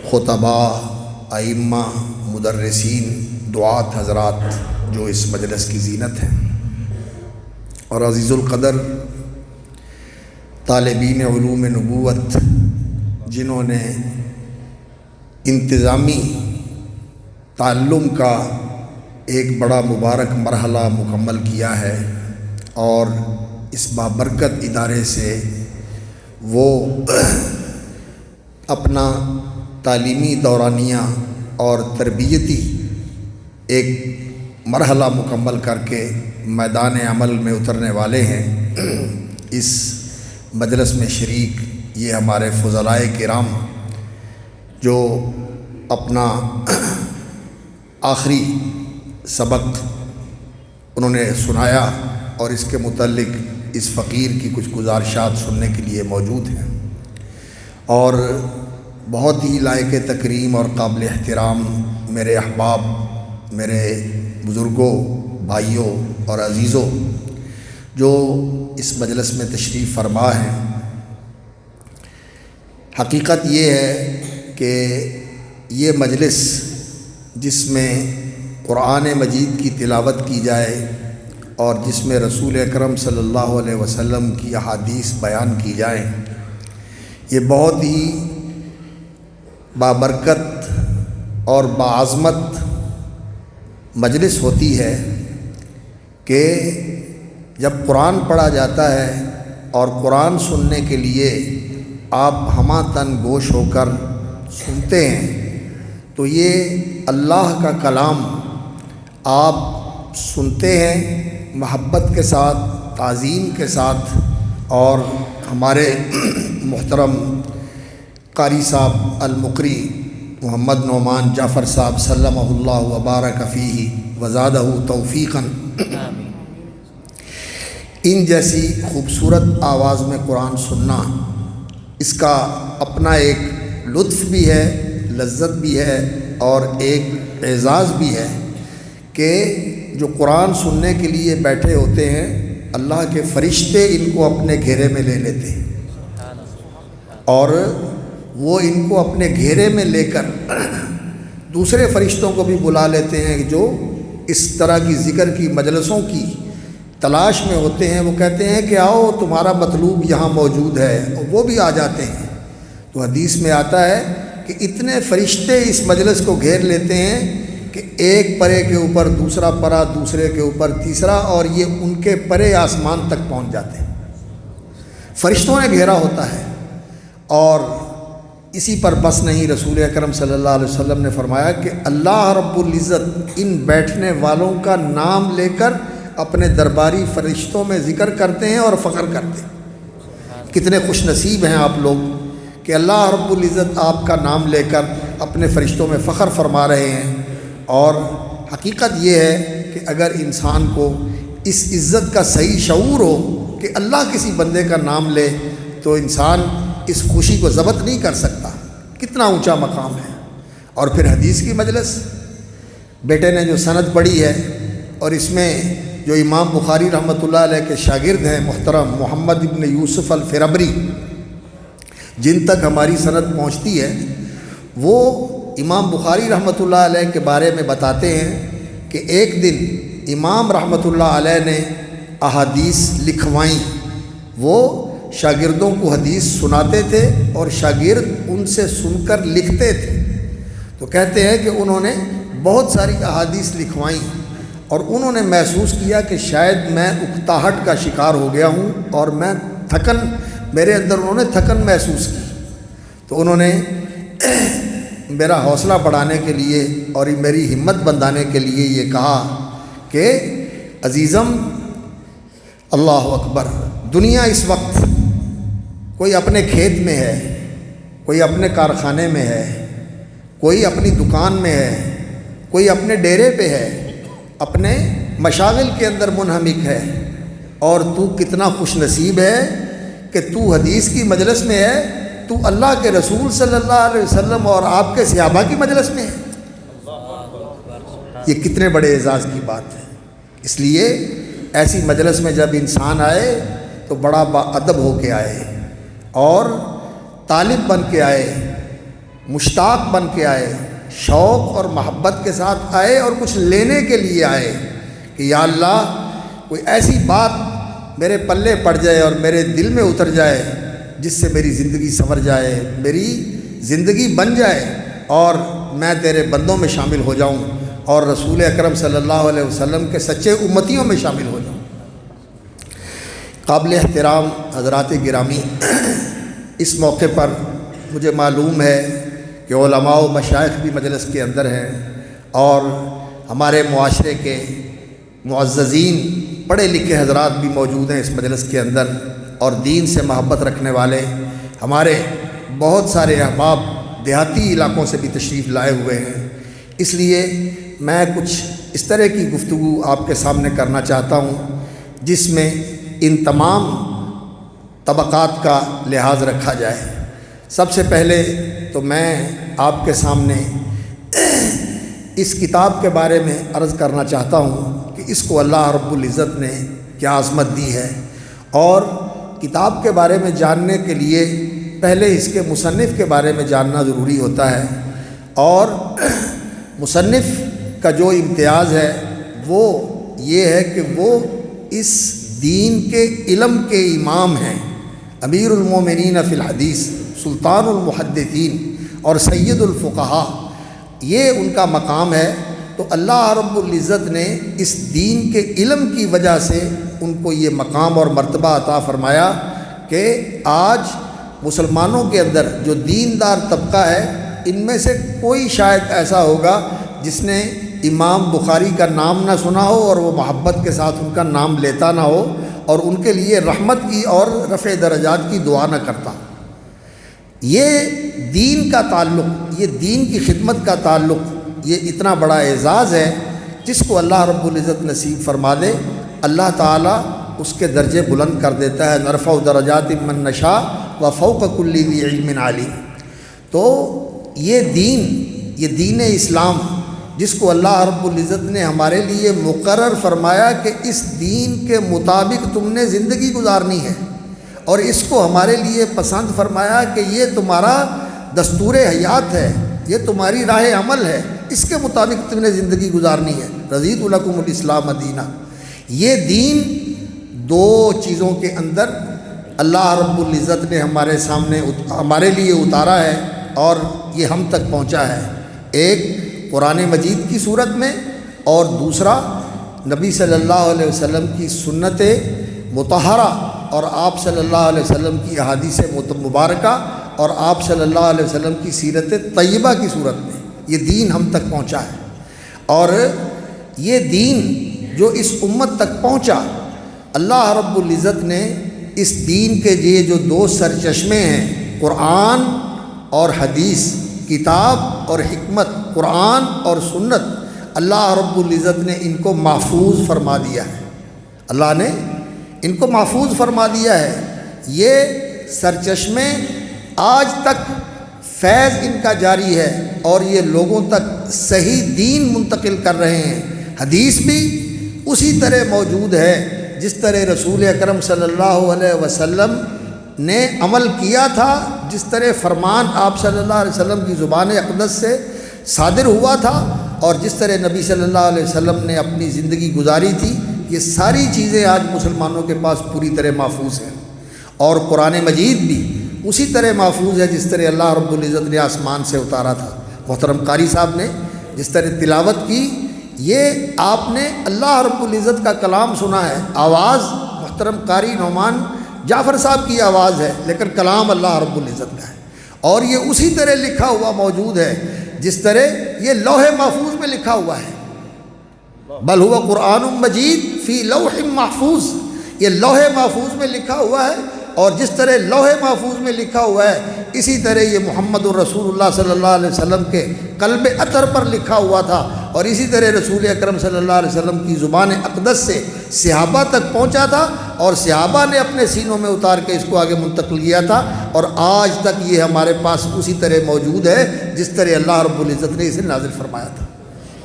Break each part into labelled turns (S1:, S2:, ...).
S1: خطباء، ائمہ، مدرسین، دعات حضرات جو اس مجلس کی زینت ہیں، اور عزیز القدر طالبین علوم نبوت جنہوں نے انتظامی تعلم کا ایک بڑا مبارک مرحلہ مکمل کیا ہے، اور اس بابرکت ادارے سے وہ اپنا تعلیمی دورانیہ اور تربیتی ایک مرحلہ مکمل کر کے میدان عمل میں اترنے والے ہیں۔ اس مجلس میں شریک یہ ہمارے فضلائے کرام جو اپنا آخری سبق انہوں نے سنایا اور اس کے متعلق اس فقیر کی کچھ گزارشات سننے کے لیے موجود ہیں، اور بہت ہی لائق تکریم اور قابل احترام میرے احباب، میرے بزرگوں، بھائیوں اور عزیزوں جو اس مجلس میں تشریف فرما ہیں۔ حقیقت یہ ہے کہ یہ مجلس جس میں قرآن مجید کی تلاوت کی جائے اور جس میں رسول اکرم صلی اللہ علیہ وسلم کی احادیث بیان کی جائیں، یہ بہت ہی بابرکت اور باعظمت مجلس ہوتی ہے کہ جب قرآن پڑھا جاتا ہے اور قرآن سننے کے لیے آپ ہمہ تن گوش ہو کر سنتے ہیں، تو یہ اللہ کا کلام آپ سنتے ہیں محبت کے ساتھ، تعظیم کے ساتھ، اور ہمارے محترم قاری صاحب المقری محمد نعمان جعفر صاحب سلمہ اللہ وبارک فیہ وزادہ توفیقا، ان جیسی خوبصورت آواز میں قرآن سننا، اس کا اپنا ایک لطف بھی ہے، لذت بھی ہے، اور ایک اعزاز بھی ہے کہ جو قرآن سننے کے لیے بیٹھے ہوتے ہیں، اللہ کے فرشتے ان کو اپنے گھیرے میں لے لیتے ہیں، اور وہ ان کو اپنے گھیرے میں لے کر دوسرے فرشتوں کو بھی بلا لیتے ہیں جو اس طرح کی ذکر کی مجلسوں کی تلاش میں ہوتے ہیں۔ وہ کہتے ہیں کہ آؤ تمہارا مطلوب یہاں موجود ہے، اور وہ بھی آ جاتے ہیں۔ تو حدیث میں آتا ہے کہ اتنے فرشتے اس مجلس کو گھیر لیتے ہیں کہ ایک پرے کے اوپر دوسرا پرا، دوسرے کے اوپر تیسرا، اور یہ ان کے پرے آسمان تک پہنچ جاتے ہیں۔ فرشتوں نے گھیرا ہوتا ہے، اور اسی پر بس نہیں، رسول اکرم صلی اللہ علیہ وسلم نے فرمایا کہ اللہ رب العزت ان بیٹھنے والوں کا نام لے کر اپنے درباری فرشتوں میں ذکر کرتے ہیں اور فخر کرتے ہیں۔ کتنے خوش نصیب ہیں آپ لوگ کہ اللہ رب العزت آپ کا نام لے کر اپنے فرشتوں میں فخر فرما رہے ہیں۔ اور حقیقت یہ ہے کہ اگر انسان کو اس عزت کا صحیح شعور ہو کہ اللہ کسی بندے کا نام لے، تو انسان اس خوشی کو ضبط نہیں کر سکتا، کتنا اونچا مقام ہے۔ اور پھر حدیث کی مجلس، بیٹے نے جو سند پڑھی ہے، اور اس میں جو امام بخاری رحمۃ اللہ علیہ کے شاگرد ہیں محترم محمد ابن یوسف الفربری، جن تک ہماری سند پہنچتی ہے، وہ امام بخاری رحمۃ اللہ علیہ کے بارے میں بتاتے ہیں کہ ایک دن امام رحمۃ اللہ علیہ نے احادیث لکھوائیں، وہ شاگردوں کو حدیث سناتے تھے اور شاگرد ان سے سن کر لکھتے تھے۔ تو کہتے ہیں کہ انہوں نے بہت ساری احادیث لکھوائیں، اور انہوں نے محسوس کیا کہ شاید میں اکتاہٹ کا شکار ہو گیا ہوں، اور میں میرے اندر انہوں نے تھکن محسوس کی۔ تو انہوں نے میرا حوصلہ بڑھانے کے لیے اور میری ہمت بندھانے کے لیے یہ کہا کہ عزیزم، اللہ اکبر، دنیا اس وقت کوئی اپنے کھیت میں ہے، کوئی اپنے کارخانے میں ہے، کوئی اپنی دکان میں ہے، کوئی اپنے ڈیرے پہ ہے، اپنے مشاغل کے اندر منہمک ہے، اور تو کتنا خوش نصیب ہے کہ تو حدیث کی مجلس میں ہے، تو اللہ کے رسول صلی اللہ علیہ وسلم اور آپ کے صحابہ کی مجلس میں ہے۔ یہ کتنے بڑے اعزاز کی بات ہے۔ اس لیے ایسی مجلس میں جب انسان آئے تو بڑا باادب ہو کے آئے اور طالب بن کے آئے، مشتاق بن کے آئے، شوق اور محبت کے ساتھ آئے اور کچھ لینے کے لیے آئے کہ یا اللہ کوئی ایسی بات میرے پلے پڑ جائے اور میرے دل میں اتر جائے جس سے میری زندگی سنور جائے، میری زندگی بن جائے اور میں تیرے بندوں میں شامل ہو جاؤں اور رسول اکرم صلی اللہ علیہ وسلم کے سچے امتیوں میں شامل ہو جاؤں۔ قابل احترام حضرات گرامی، اس موقع پر مجھے معلوم ہے کہ علماء و مشائخ بھی مجلس کے اندر ہیں اور ہمارے معاشرے کے معززین پڑھے لکھے حضرات بھی موجود ہیں اس مجلس کے اندر، اور دین سے محبت رکھنے والے ہمارے بہت سارے احباب دیہاتی علاقوں سے بھی تشریف لائے ہوئے ہیں۔ اس لیے میں کچھ اس طرح کی گفتگو آپ کے سامنے کرنا چاہتا ہوں جس میں ان تمام طبقات کا لحاظ رکھا جائے۔ سب سے پہلے تو میں آپ کے سامنے اس کتاب کے بارے میں عرض کرنا چاہتا ہوں کہ اس کو اللہ رب العزت نے کیا عظمت دی ہے، اور کتاب کے بارے میں جاننے کے لیے پہلے اس کے مصنف کے بارے میں جاننا ضروری ہوتا ہے، اور مصنف کا جو امتیاز ہے وہ یہ ہے کہ وہ اس دین کے علم کے امام ہیں، امیر المومنین فی الحدیث، سلطان المحدثین اور سید الفقہاء، یہ ان کا مقام ہے۔ تو اللہ رب العزت نے اس دین کے علم کی وجہ سے ان کو یہ مقام اور مرتبہ عطا فرمایا کہ آج مسلمانوں کے اندر جو دیندار طبقہ ہے ان میں سے کوئی شاید ایسا ہوگا جس نے امام بخاری کا نام نہ سنا ہو اور وہ محبت کے ساتھ ان کا نام لیتا نہ ہو اور ان کے لیے رحمت کی اور رفع درجات کی دعا نہ کرتا۔ یہ دین کا تعلق، یہ دین کی خدمت کا تعلق، یہ اتنا بڑا اعزاز ہے جس کو اللہ رب العزت نصیب فرما دے، اللہ تعالیٰ اس کے درجے بلند کر دیتا ہے۔ نرفع درجات من نشاء وفوق کل ذی علم علیم۔ تو یہ دین اسلام جس کو اللہ رب العزت نے ہمارے لیے مقرر فرمایا کہ اس دین کے مطابق تم نے زندگی گزارنی ہے، اور اس کو ہمارے لیے پسند فرمایا کہ یہ تمہارا دستور حیات ہے، یہ تمہاری راہ عمل ہے، اس کے مطابق تم نے زندگی گزارنی ہے۔ رضیت لکم الاسلام دینہ۔ یہ دین دو چیزوں کے اندر اللہ رب العزت نے ہمارے سامنے ہمارے لیے اتارا ہے اور یہ ہم تک پہنچا ہے، ایک قرآن مجید کی صورت میں اور دوسرا نبی صلی اللہ علیہ وسلم کی سنت مطہرہ اور آپ صلی اللہ علیہ وسلم کی احادیث مبارکہ اور آپ صلی اللہ علیہ وسلم کی سیرت طیبہ کی صورت میں یہ دین ہم تک پہنچا ہے۔ اور یہ دین جو اس امت تک پہنچا، اللہ رب العزت نے اس دین کے یہ جو دو سرچشمے ہیں، قرآن اور حدیث، کتاب اور حکمت، قرآن اور سنت، اللہ رب العزت نے ان کو محفوظ فرما دیا ہے۔ اللہ نے ان کو محفوظ فرما دیا ہے۔ یہ سرچشمے آج تک فیض ان کا جاری ہے اور یہ لوگوں تک صحیح دین منتقل کر رہے ہیں۔ حدیث بھی اسی طرح موجود ہے جس طرح رسول اکرم صلی اللہ علیہ وسلم نے عمل کیا تھا، جس طرح فرمان آپ صلی اللہ علیہ وسلم کی زبان اقدس سے صادر ہوا تھا اور جس طرح نبی صلی اللہ علیہ وسلم نے اپنی زندگی گزاری تھی، یہ ساری چیزیں آج مسلمانوں کے پاس پوری طرح محفوظ ہیں۔ اور قرآن مجید بھی اسی طرح محفوظ ہے جس طرح اللہ رب العزت نے آسمان سے اتارا تھا۔ محترم قاری صاحب نے جس طرح تلاوت کی، یہ آپ نے اللہ رب العزت کا کلام سنا ہے۔ آواز محترم قاری نعمان جعفر صاحب کی آواز ہے، لیکن کلام اللہ رب العزت کا ہے، اور یہ اسی طرح لکھا ہوا موجود ہے جس طرح یہ لوح محفوظ میں لکھا ہوا ہے۔ بل هو قرآن مجید فی لوح محفوظ، یہ لوح محفوظ میں لکھا ہوا ہے، اور جس طرح لوح محفوظ میں لکھا ہوا ہے اسی طرح یہ محمد الرسول اللہ صلی اللہ علیہ وسلم کے قلب اطہر پر لکھا ہوا تھا، اور اسی طرح رسول اکرم صلی اللہ علیہ وسلم کی زبان اقدس سے صحابہ تک پہنچا تھا، اور صحابہ نے اپنے سینوں میں اتار کے اس کو آگے منتقل کیا تھا، اور آج تک یہ ہمارے پاس اسی طرح موجود ہے جس طرح اللہ رب العزت نے اسے نازل فرمایا تھا۔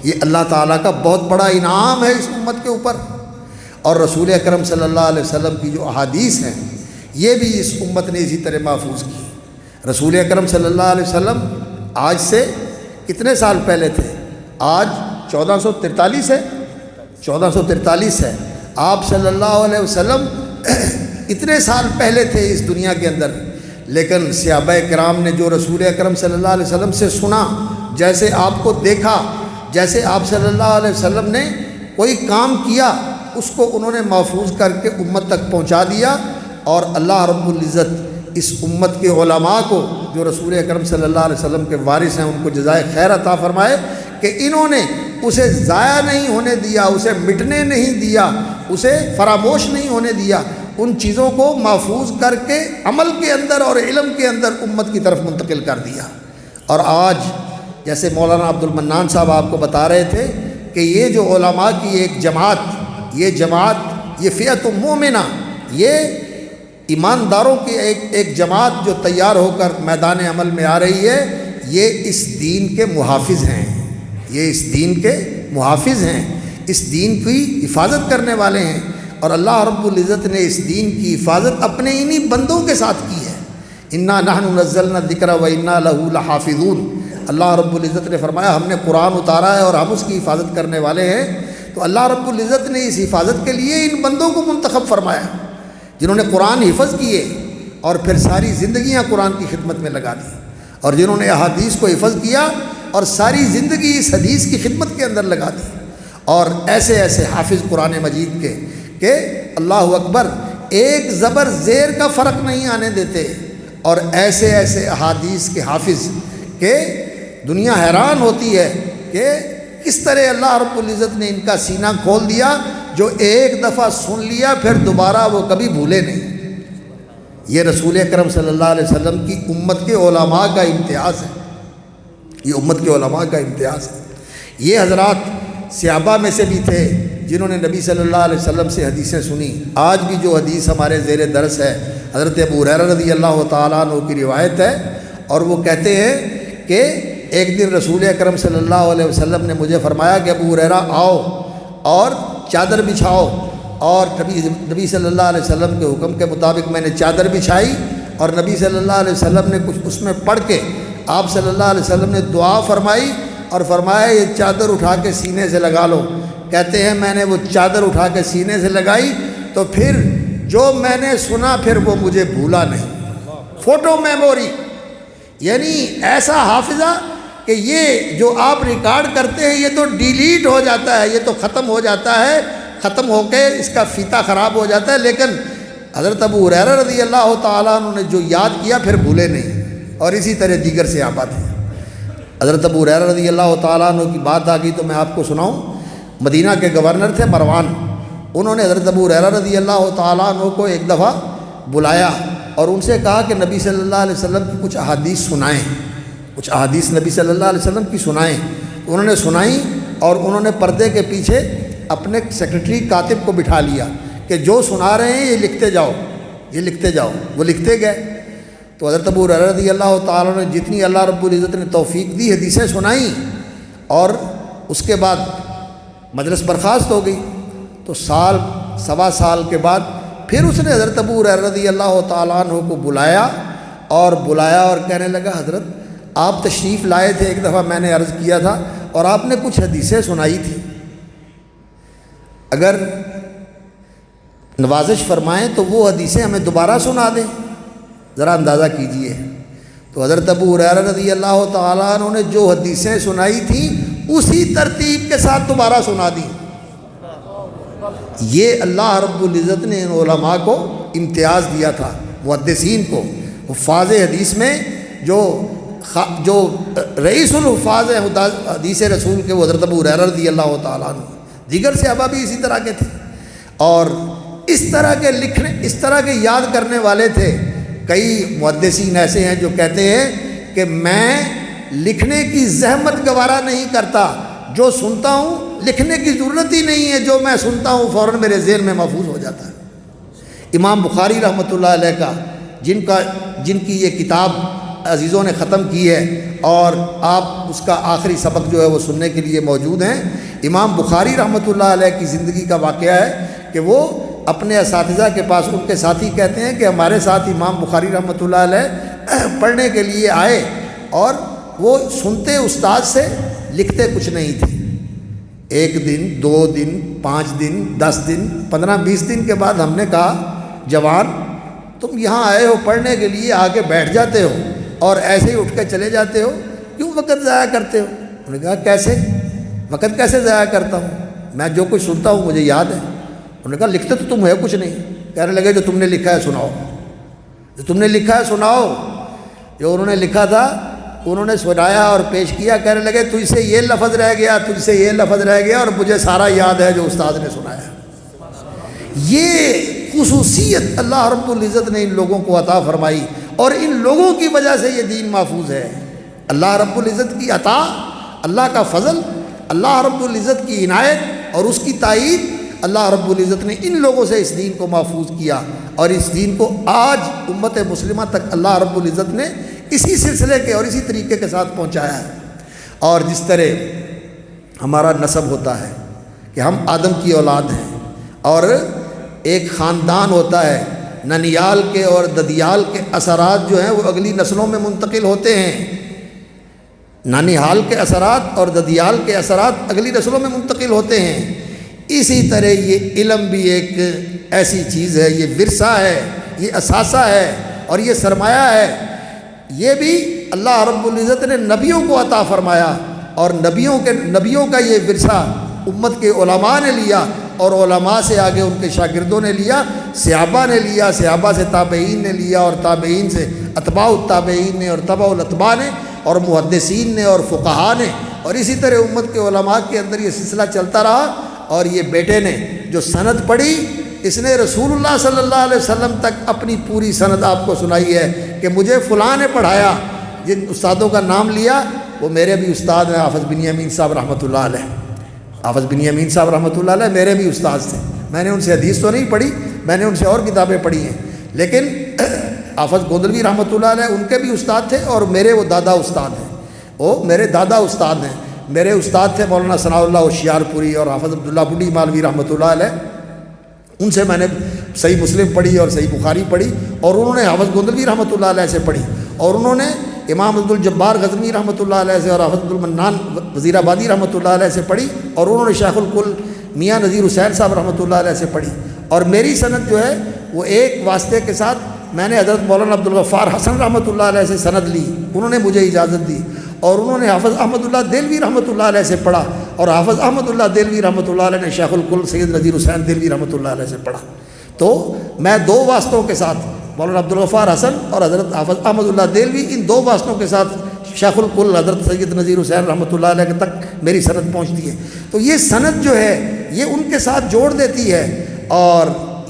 S1: یہ اللہ تعالیٰ کا بہت بڑا انعام ہے اس امت کے اوپر۔ اور رسول اکرم صلی اللہ علیہ وسلم کی جو احادیث ہیں یہ بھی اس امت نے اسی طرح محفوظ کی۔ رسول اکرم صلی اللہ علیہ وسلم آج سے کتنے سال پہلے تھے؟ آج 1443 ہے، 1443 ہے۔ آپ صلی اللہ علیہ وسلم اتنے سال پہلے تھے اس دنیا کے اندر، لیکن صحابہ کرام نے جو رسول اکرم صلی اللہ علیہ وسلم سے سنا، جیسے آپ کو دیکھا، جیسے آپ صلی اللہ علیہ وسلم نے کوئی کام کیا، اس کو انہوں نے محفوظ کر کے امت تک پہنچا دیا، اور اللہ رب العزت اس امت کے علماء کو جو رسول اکرم صلی اللہ علیہ وسلم کے وارث ہیں ان کو جزائے خیر عطا فرمائے کہ انہوں نے اسے ضائع نہیں ہونے دیا، اسے مٹنے نہیں دیا، اسے فراموش نہیں ہونے دیا، ان چیزوں کو محفوظ کر کے عمل کے اندر اور علم کے اندر امت کی طرف منتقل کر دیا۔ اور آج جیسے مولانا عبد المنان صاحب آپ کو بتا رہے تھے کہ یہ جو علماء کی ایک جماعت، یہ فئت مومنہ، یہ ایمانداروں کی ایک جماعت جو تیار ہو کر میدان عمل میں آ رہی ہے، یہ اس دین کے محافظ ہیں، یہ اس دین کے محافظ ہیں، اس دین کی حفاظت کرنے والے ہیں، اور اللہ رب العزت نے اس دین کی حفاظت اپنے انہی بندوں کے ساتھ کی ہے۔ انا نحن نزلنا الذکر و انا لہ لحافظون، اللہ رب العزت نے فرمایا ہم نے قرآن اتارا ہے اور ہم اس کی حفاظت کرنے والے ہیں۔ تو اللہ رب العزت نے اس حفاظت کے لیے ان بندوں کو منتخب فرمایا جنہوں نے قرآن حفظ کیے اور پھر ساری زندگیاں قرآن کی خدمت میں لگا دی، اور جنہوں نے احادیث کو حفظ کیا اور ساری زندگی اس حدیث کی خدمت کے اندر لگا دی، اور ایسے ایسے حافظ قرآن مجید کے کہ اللہ اکبر ایک زبر زیر کا فرق نہیں آنے دیتے، اور ایسے ایسے احادیث کے حافظ کہ دنیا حیران ہوتی ہے کہ کس طرح اللہ رب العزت نے ان کا سینہ کھول دیا، جو ایک دفعہ سن لیا پھر دوبارہ وہ کبھی بھولے نہیں۔ یہ رسول اکرم صلی اللہ علیہ وسلم کی امت کے علماء کا امتیاز ہے، یہ امت کے علماء کا امتیاز ہے۔ یہ حضرات صحابہ میں سے بھی تھے جنہوں نے نبی صلی اللہ علیہ وسلم سے حدیثیں سنی۔ آج بھی جو حدیث ہمارے زیر درس ہے حضرت ابو ہریرہ رضی اللہ تعالیٰ عنہ کی روایت ہے، اور وہ کہتے ہیں کہ ایک دن رسول اکرم صلی اللہ علیہ وسلم نے مجھے فرمایا کہ ابو ہریرہ آؤ اور چادر بچھاؤ، اور نبی صلی اللہ علیہ وسلم کے حکم کے مطابق میں نے چادر بچھائی، اور نبی صلی اللہ علیہ وسلم نے کچھ اس میں پڑھ کے آپ صلی اللہ علیہ وسلم نے دعا فرمائی اور فرمایا یہ چادر اٹھا کے سینے سے لگا لو۔ کہتے ہیں میں نے وہ چادر اٹھا کے سینے سے لگائی تو پھر جو میں نے سنا پھر وہ مجھے بھولا نہیں، فوٹو میموری، یعنی ایسا حافظہ کہ یہ جو آپ ریکارڈ کرتے ہیں یہ تو ڈیلیٹ ہو جاتا ہے، یہ تو ختم ہو جاتا ہے، ختم ہو کے اس کا فیتہ خراب ہو جاتا ہے، لیکن حضرت ابو ہریرہ رضی اللہ تعالیٰ عنہ نے جو یاد کیا پھر بھولے نہیں، اور اسی طرح دیگر صحابہ تھے۔ حضرت ابو ہریرہ رضی اللہ تعالیٰ عنہ کی بات آ گئی تو میں آپ کو سناؤں۔ مدینہ کے گورنر تھے مروان، انہوں نے حضرت ابو ہریرہ رضی اللہ تعالیٰ عنہ کو ایک دفعہ بلایا اور ان سے کہا کہ نبی صلی اللہ علیہ وسلم کی کچھ احادیث سنائیں، کچھ احادیث نبی صلی اللہ علیہ وسلم کی سنائیں۔ انہوں نے سنائی اور انہوں نے پردے کے پیچھے اپنے سیکرٹری کاتب کو بٹھا لیا کہ جو سنا رہے ہیں یہ لکھتے جاؤ، یہ لکھتے جاؤ۔ وہ لکھتے گئے تو حضرت ابو ہریرہ رضی اللہ تعالیٰ نے جتنی اللہ رب العزت نے توفیق دی حدیثیں سنائیں، اور اس کے بعد مجلس برخاست ہو گئی۔ تو سال سوا سال کے بعد پھر اس نے حضرت ابو ہریرہ رضی اللہ تعالیٰ عنہ کو بلایا اور کہنے لگا حضرت آپ تشریف لائے تھے، ایک دفعہ میں نے عرض کیا تھا اور آپ نے کچھ حدیثیں سنائی تھی، اگر نوازش فرمائیں تو وہ حدیثیں ہمیں دوبارہ سنا دیں، ذرا اندازہ کیجئے۔ تو حضرت ابو ہریرہ رضی اللہ تعالیٰ عنہ نے جو حدیثیں سنائی تھیں اسی ترتیب کے ساتھ دوبارہ سنا دی۔ یہ اللہ رب العزت نے ان علماء کو امتیاز دیا تھا، محدثین کو، حفاظ حدیث میں جو رئیس الحفاظ ہیں حدیث رسول کے وہ حضرت ابو ہریرہ رضی اللہ تعالیٰ عنہ، دیگر صحابہ بھی اسی طرح کے تھے، اور اس طرح کے لکھنے، اس طرح کے یاد کرنے والے تھے۔ کئی محدثین ایسے ہیں جو کہتے ہیں کہ میں لکھنے کی زحمت گوارا نہیں کرتا، جو سنتا ہوں لکھنے کی ضرورت ہی نہیں ہے، جو میں سنتا ہوں فوراً میرے ذہن میں محفوظ ہو جاتا ہے۔ امام بخاری رحمۃ اللہ علیہ کا جن کی یہ کتاب عزیزوں نے ختم کی ہے، اور آپ اس کا آخری سبق جو ہے وہ سننے کے لیے موجود ہیں۔ امام بخاری رحمۃ اللہ علیہ کی زندگی کا واقعہ ہے کہ وہ اپنے اساتذہ کے پاس، ان کے ساتھی کہتے ہیں کہ ہمارے ساتھ امام بخاری رحمۃ اللہ علیہ پڑھنے کے لیے آئے، اور وہ سنتے استاد سے، لکھتے کچھ نہیں تھے۔ 1 دن 2 دن 5 دن 10 دن 15-20 دن کے بعد ہم نے کہا جوان تم یہاں آئے ہو پڑھنے کے لیے، آ کے بیٹھ جاتے ہو اور ایسے ہی اٹھ کے چلے جاتے ہو، کیوں وقت ضائع کرتے ہو؟ انہوں نے کہا کیسے وقت کیسے ضائع کرتا ہوں، میں جو کچھ سنتا ہوں مجھے یاد ہے۔ انہوں نے کہا لکھتے تو تم ہے کچھ نہیں۔ کہنے لگے جو تم نے لکھا ہے سناؤ، جو تم نے لکھا ہے سناؤ۔ جو انہوں نے لکھا تھا انہوں نے سنایا اور پیش کیا۔ کہنے لگے تجھ سے یہ لفظ رہ گیا، تجھ سے یہ لفظ رہ گیا، اور مجھے سارا یاد ہے جو استاد نے سنایا۔ یہ خصوصیت اللہ رب العزت نے ان لوگوں کو عطا فرمائی، اور ان لوگوں کی وجہ سے یہ دین محفوظ ہے۔ اللہ رب العزت کی عطا، اللہ کا فضل، اللہ رب العزت کی عنایت اور اس کی تائید، اللہ رب العزت نے ان لوگوں سے اس دین کو محفوظ کیا، اور اس دین کو آج امت مسلمہ تک اللہ رب العزت نے اسی سلسلے کے اور اسی طریقے کے ساتھ پہنچایا ہے۔ اور جس طرح ہمارا نسب ہوتا ہے کہ ہم آدم کی اولاد ہیں، اور ایک خاندان ہوتا ہے، ننیال کے اور ددیال کے اثرات جو ہیں وہ اگلی نسلوں میں منتقل ہوتے ہیں۔ ننیال کے اثرات اور ددیال کے اثرات اگلی نسلوں میں منتقل ہوتے ہیں۔ اسی طرح یہ علم بھی ایک ایسی چیز ہے، یہ ورثہ ہے، یہ اثاثہ ہے اور یہ سرمایہ ہے۔ یہ بھی اللہ رب العزت نے نبیوں کو عطا فرمایا، اور نبیوں کا یہ ورثہ امت کے علماء نے لیا، اور علماء سے آگے ان کے شاگردوں نے لیا، صحابہ نے لیا، صحابہ سے تابعین نے لیا، اور تابعین سے اتباع التابعین نے، اور تبع الاتباع نے، اور محدثین نے، اور فقہاء نے، اور اسی طرح امت کے علماء کے اندر یہ سلسلہ چلتا رہا۔ اور یہ بیٹے نے جو سند پڑھی، اس نے رسول اللہ صلی اللہ علیہ وسلم تک اپنی پوری سند آپ کو سنائی ہے کہ مجھے فلاں نے پڑھایا۔ جن استادوں کا نام لیا وہ میرے بھی استاد ہیں، حافظ بنیامین صاحب رحمۃ اللہ علیہ۔ حافظ بنیامین صاحب رحمۃ اللہ علیہ میرے بھی استاد تھے۔ میں نے ان سے حدیث تو نہیں پڑھی، میں نے ان سے اور کتابیں پڑھی ہیں، لیکن حافظ گودلوی رحمۃ اللہ علیہ ان کے بھی استاد تھے، اور میرے وہ دادا استاد ہیں، وہ میرے دادا استاد ہیں۔ میرے استاد تھے مولانا ثناء اللہ ہوشیار پوری اور حافظ عبداللہ بڈی مالوی رحمۃ اللہ علیہ۔ ان سے میں نے صحیح مسلم پڑھی اور صحیح بخاری پڑھی، اور انہوں نے حافظ گودلوی رحمۃ اللہ علیہ سے پڑھی، اور انہوں نے امام عبد الجبار غزنوی رحمۃ اللہ علیہ سے اور حافظ عبد المنان وزیر آبادی رحمۃ اللہ علیہ سے پڑھی، اور انہوں نے شیخ الکل میاں نذیر حسین صاحب رحمۃ اللہ علیہ سے پڑھی۔ اور میری سند جو ہے وہ ایک واسطے کے ساتھ میں نے حضرت مولانا عبدالغفار حسن رحمۃ اللہ علیہ سے سند لی، انہوں نے مجھے اجازت دی، اور انہوں نے حافظ احمد اللہ دہلوی رحمۃ اللہ علیہ سے پڑھا، اور حافظ احمد اللہ دہلوی رحمۃ اللہ علیہ نے شیخ الکل سید نذیر حسین دہلوی رحمۃ اللہ علیہ سے پڑھا۔ تو میں 2 واسطوں کے ساتھ مولانا عبدالغفار حسن اور حضرت حافظ احمد اللہ دہلوی، ان 2 واسطوں کے ساتھ شیخ الکل حضرت سید نذیر حسین رحمۃ اللہ علیہ تک میری سند پہنچتی ہے۔ تو یہ سند جو ہے یہ ان کے ساتھ جوڑ دیتی ہے، اور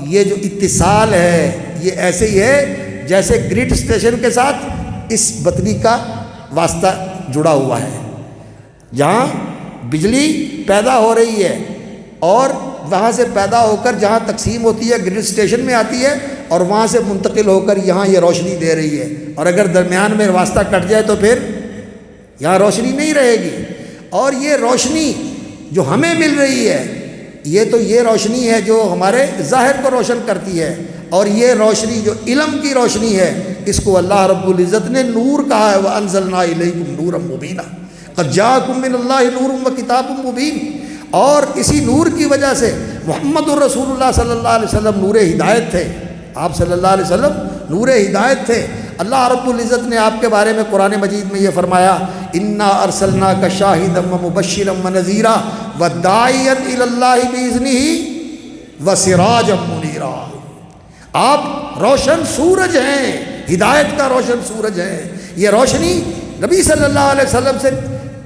S1: یہ جو اتصال ہے یہ ایسے ہی ہے جیسے گرڈ اسٹیشن کے ساتھ اس بطنی کا واسطہ جڑا ہوا ہے۔ جہاں بجلی پیدا ہو رہی ہے اور وہاں سے پیدا ہو کر جہاں تقسیم ہوتی ہے گرڈ اسٹیشن میں آتی ہے، اور وہاں سے منتقل ہو کر یہاں یہ روشنی دے رہی ہے، اور اگر درمیان میں واسطہ کٹ جائے تو پھر یہاں روشنی نہیں رہے گی۔ اور یہ روشنی جو ہمیں مل رہی ہے یہ روشنی ہے جو ہمارے ظاہر کو روشن کرتی ہے، اور یہ روشنی جو علم کی روشنی ہے اس کو اللہ رب العزت نے نور کہا ہے، وَأَنزَلْنَا إِلَيْكُمْ نُورًا مُبِينًا قَدْ جَاءَكُم مِّنَ اللَّهِ نُورٌ وَكِتَابٌ مُبِينٌ۔ اور اسی نور کی وجہ سے محمد الرسول اللہ صلی اللہ علیہ وسلم نور ہدایت تھے، آپ صلی اللہ علیہ وسلم نور ہدایت تھے۔ اللہ رب العزت نے آپ کے بارے میں قرآن مجید میں یہ فرمایا اِنَّا أَرْسَلْنَاكَ شَاهِدًا وَمُبَشِّرًا وَنَذِيرًا وَدَاعِيًا إِلَى اللَّهِ بِإِذْنِهِ وَسِرَاجًا مُنِيرًا۔ آپ روشن سورج ہیں، ہدایت کا روشن سورج ہیں۔ یہ روشنی نبی صلی اللہ علیہ وسلم سے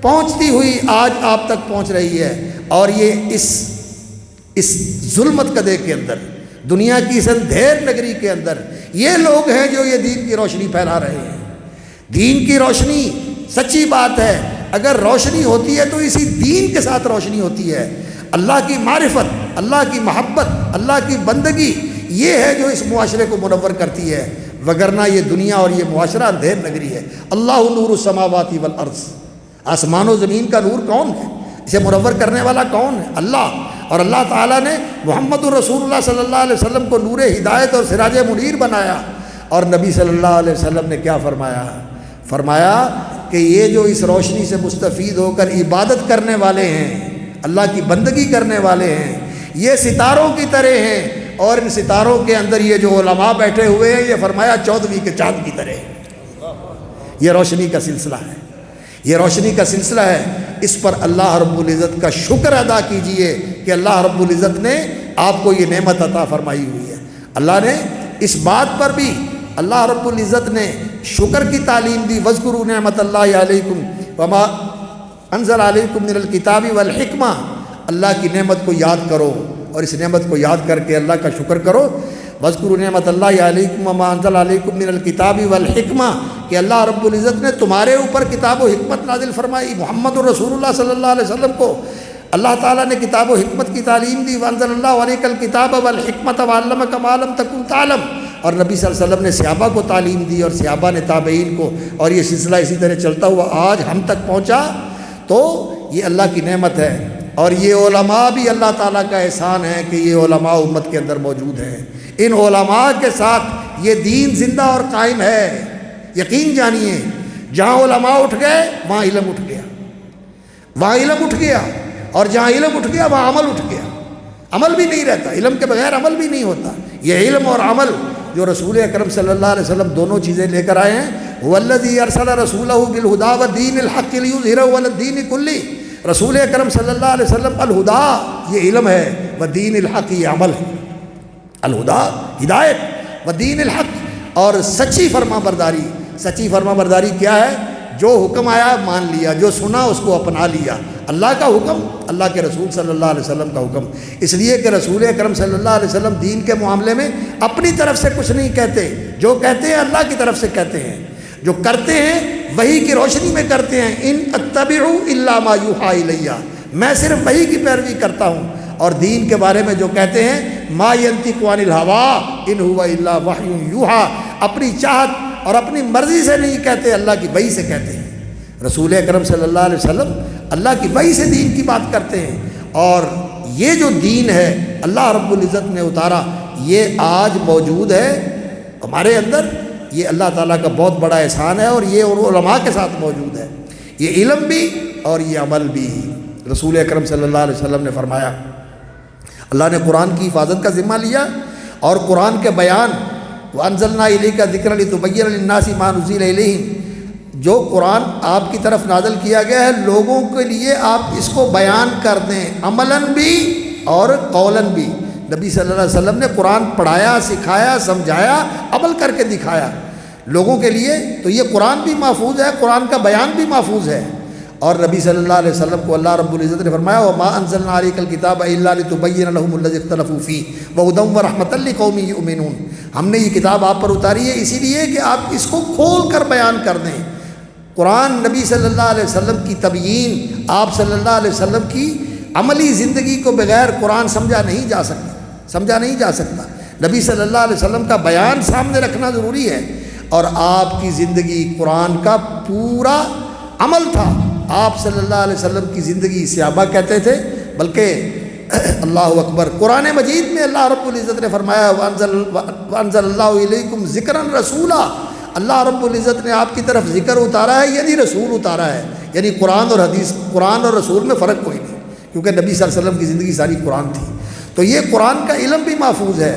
S1: پہنچتی ہوئی آج آپ تک پہنچ رہی ہے، اور یہ اس ظلمت کدے کے اندر، دنیا کی اس اندھیر نگری کے اندر یہ لوگ ہیں جو یہ دین کی روشنی پھیلا رہے ہیں۔ دین کی روشنی سچی بات ہے، اگر روشنی ہوتی ہے تو اسی دین کے ساتھ روشنی ہوتی ہے۔ اللہ کی معرفت، اللہ کی محبت، اللہ کی بندگی، یہ ہے جو اس معاشرے کو منور کرتی ہے، وگرنہ یہ دنیا اور یہ معاشرہ اندھیر نگری ہے۔ اللہ نور السماوات والارض، آسمان و زمین کا نور کون ہے؟ اسے منور کرنے والا کون ہے؟ اللہ۔ اور اللہ تعالیٰ نے محمد الرسول اللہ صلی اللہ علیہ وسلم کو نور ہدایت اور سراج منیر بنایا، اور نبی صلی اللہ علیہ وسلم نے کیا فرمایا؟ فرمایا کہ یہ جو اس روشنی سے مستفید ہو کر عبادت کرنے والے ہیں، اللہ کی بندگی کرنے والے ہیں، یہ ستاروں کی طرح ہیں، اور ان ستاروں کے اندر یہ جو علماء بیٹھے ہوئے ہیں یہ فرمایا 14ویں کے چاند کی طرح ہے۔ یہ روشنی کا سلسلہ ہے، یہ روشنی کا سلسلہ ہے۔ اس پر اللہ رب العزت کا شکر ادا کیجئے کہ اللہ رب العزت نے آپ کو یہ نعمت عطا فرمائی ہوئی ہے۔ اللہ نے اس بات پر بھی اللہ رب العزت نے شکر کی تعلیم دی، وَاذْكُرُوا نِعْمَتَ اللَّهِ عَلَيْكُمْ وَمَا أَنزَلَ عَلَيْكُمْ مِنَ الْكِتَابِ وَالْحِكْمَةِ، اللہ کی نعمت کو یاد کرو اور اس نعمت کو یاد کر کے اللہ کا شکر کرو۔ وَاذْكُرُوا نِعْمَتَ اللَّهِ عَلَيْكُمْ وَمَا أَنزَلَ عَلَيْكُمْ مِنَ الْكِتَابِ وَالْحِكْمَةِ، کہ اللہ رب العزت نے تمہارے اوپر کتاب و حکمت نازل فرمائی۔ محمد رسول اللہ صلی اللہ علیہ وسلم کو اللہ تعالیٰ نے کتاب و حکمت کی تعلیم دی۔ وَأَنزَلَ اللَّهُ عَلَيْكَ الْكِتَابَ وَالْحِكْمَةَ وَعَلَّمَكَ مَا لَمْ تَكُنْ تَعْلَمْ، اور نبی صلی اللہ علیہ وسلم نے صحابہ کو تعلیم دی اور صحابہ نے تابعین کو، اور یہ سلسلہ اسی طرح چلتا ہوا آج ہم تک پہنچا۔ تو یہ اللہ کی نعمت ہے، اور یہ علماء بھی اللہ تعالیٰ کا احسان ہے کہ یہ علماء امت کے اندر موجود ہیں۔ ان علماء کے ساتھ یہ دین زندہ اور قائم ہے۔ یقین جانیے، جہاں علماء اٹھ گئے وہاں علم اٹھ گیا، وہاں علم اٹھ گیا، اور جہاں علم اٹھ گیا وہاں عمل اٹھ گیا۔ عمل بھی نہیں رہتا، علم کے بغیر عمل بھی نہیں ہوتا۔ یہ علم اور عمل جو رسول اکرم صلی اللہ علیہ وسلم دونوں چیزیں لے کر آئے ہیں، وَالَّذِي أَرْسَلَ رَسُولَهُ بِالْهُدَىٰ وَدِينِ الْحَقِّ لِيُظْهِرَهُ عَلَى الدِّينِ كُلِّهِ، رسول اکرم صلی اللہ علیہ وسلم الہدا یہ علم ہے، ودین الحق یہ عمل ہے۔ الہدا ہدایت، ودین الحق اور سچی فرما برداری۔ سچی فرما برداری کیا ہے؟ جو حکم آیا مان لیا، جو سنا اس کو اپنا لیا۔ اللہ کا حکم، اللہ کے رسول صلی اللہ علیہ وسلم کا حکم، اس لیے کہ رسول اکرم صلی اللہ علیہ وسلم دین کے معاملے میں اپنی طرف سے کچھ نہیں کہتے، جو کہتے ہیں اللہ کی طرف سے کہتے ہیں، جو کرتے ہیں وحی کی روشنی میں کرتے ہیں۔ ان اتبع الا ما یوحی الی، میں صرف وحی کی پیروی کرتا ہوں، اور دین کے بارے میں جو کہتے ہیں ما ینطق عن الہوی ان هو الا وحی یوحی، اپنی چاہت اور اپنی مرضی سے نہیں کہتے، اللہ کی وحی سے کہتے ہیں۔ رسول اکرم صلی اللہ علیہ وسلم اللہ کی وحی سے دین کی بات کرتے ہیں، اور یہ جو دین ہے اللہ رب العزت نے اتارا یہ آج موجود ہے ہمارے اندر۔ یہ اللہ تعالیٰ کا بہت بڑا احسان ہے، اور یہ علماء کے ساتھ موجود ہے، یہ علم بھی اور یہ عمل بھی۔ رسول اکرم صلی اللہ علیہ وسلم نے فرمایا، اللہ نے قرآن کی حفاظت کا ذمہ لیا اور قرآن کے بیان، وَأَنزَلْنَا إِلَيْكَ ذِكْرًا لِتُبَيِّنَ لِلنَّاسِ مَا نُزِّلَ إِلَيْهِمْ، جو قرآن آپ کی طرف نازل کیا گیا ہے لوگوں کے لیے آپ اس کو بیان کر دیں، عملاً بھی اور قولاً بھی۔ نبی صلی اللہ علیہ وسلم نے قرآن پڑھایا، سکھایا، سمجھایا، عمل کر کے دکھایا لوگوں کے لیے۔ تو یہ قرآن بھی محفوظ ہے، قرآن کا بیان بھی محفوظ ہے، اور نبی صلی اللہ علیہ وسلم کو اللہ رب العزت نے فرمایا وَمَا أَنزَلْنَا عَلَيْكَ الْكِتَابَ إِلَّا لِتُبَيِّنَ لَهُمُ الَّذِي اخْتَلَفُوا فِيهِ وَهُدًى وَرَحْمَةً لِقَوْمٍ يُؤْمِنُونَ، ہم نے یہ کتاب آپ پر اتاری ہے اسی لیے کہ آپ اس کو کھول کر بیان کر دیں۔ قرآن نبی صلی اللہ علیہ وسلم کی تبیین، آپ صلی اللہ علیہ وسلم کی عملی زندگی کو بغیر قرآن سمجھا نہیں جا سکتا، سمجھا نہیں جا سکتا۔ نبی صلی اللہ علیہ وسلم کا بیان سامنے رکھنا ضروری ہے، اور آپ کی زندگی قرآن کا پورا عمل تھا۔ آپ صلی اللہ علیہ وسلم کی زندگی صحابہ کہتے تھے، بلکہ اللہ اکبر، قرآن مجید میں اللہ رب العزت نے فرمایا وَأَنزَلَ اللَّهُ إِلَيْكُمْ ذِكْرًا رَسُولًا، اللہ رب العزت نے آپ کی طرف ذکر اتارا ہے، یعنی رسول اتارا ہے، یعنی قرآن اور حدیث، قرآن اور رسول میں فرق کوئی نہیں، کیونکہ نبی صلی اللہ علیہ وسلم کی زندگی ساری قرآن تھی۔ تو یہ قرآن کا علم بھی محفوظ ہے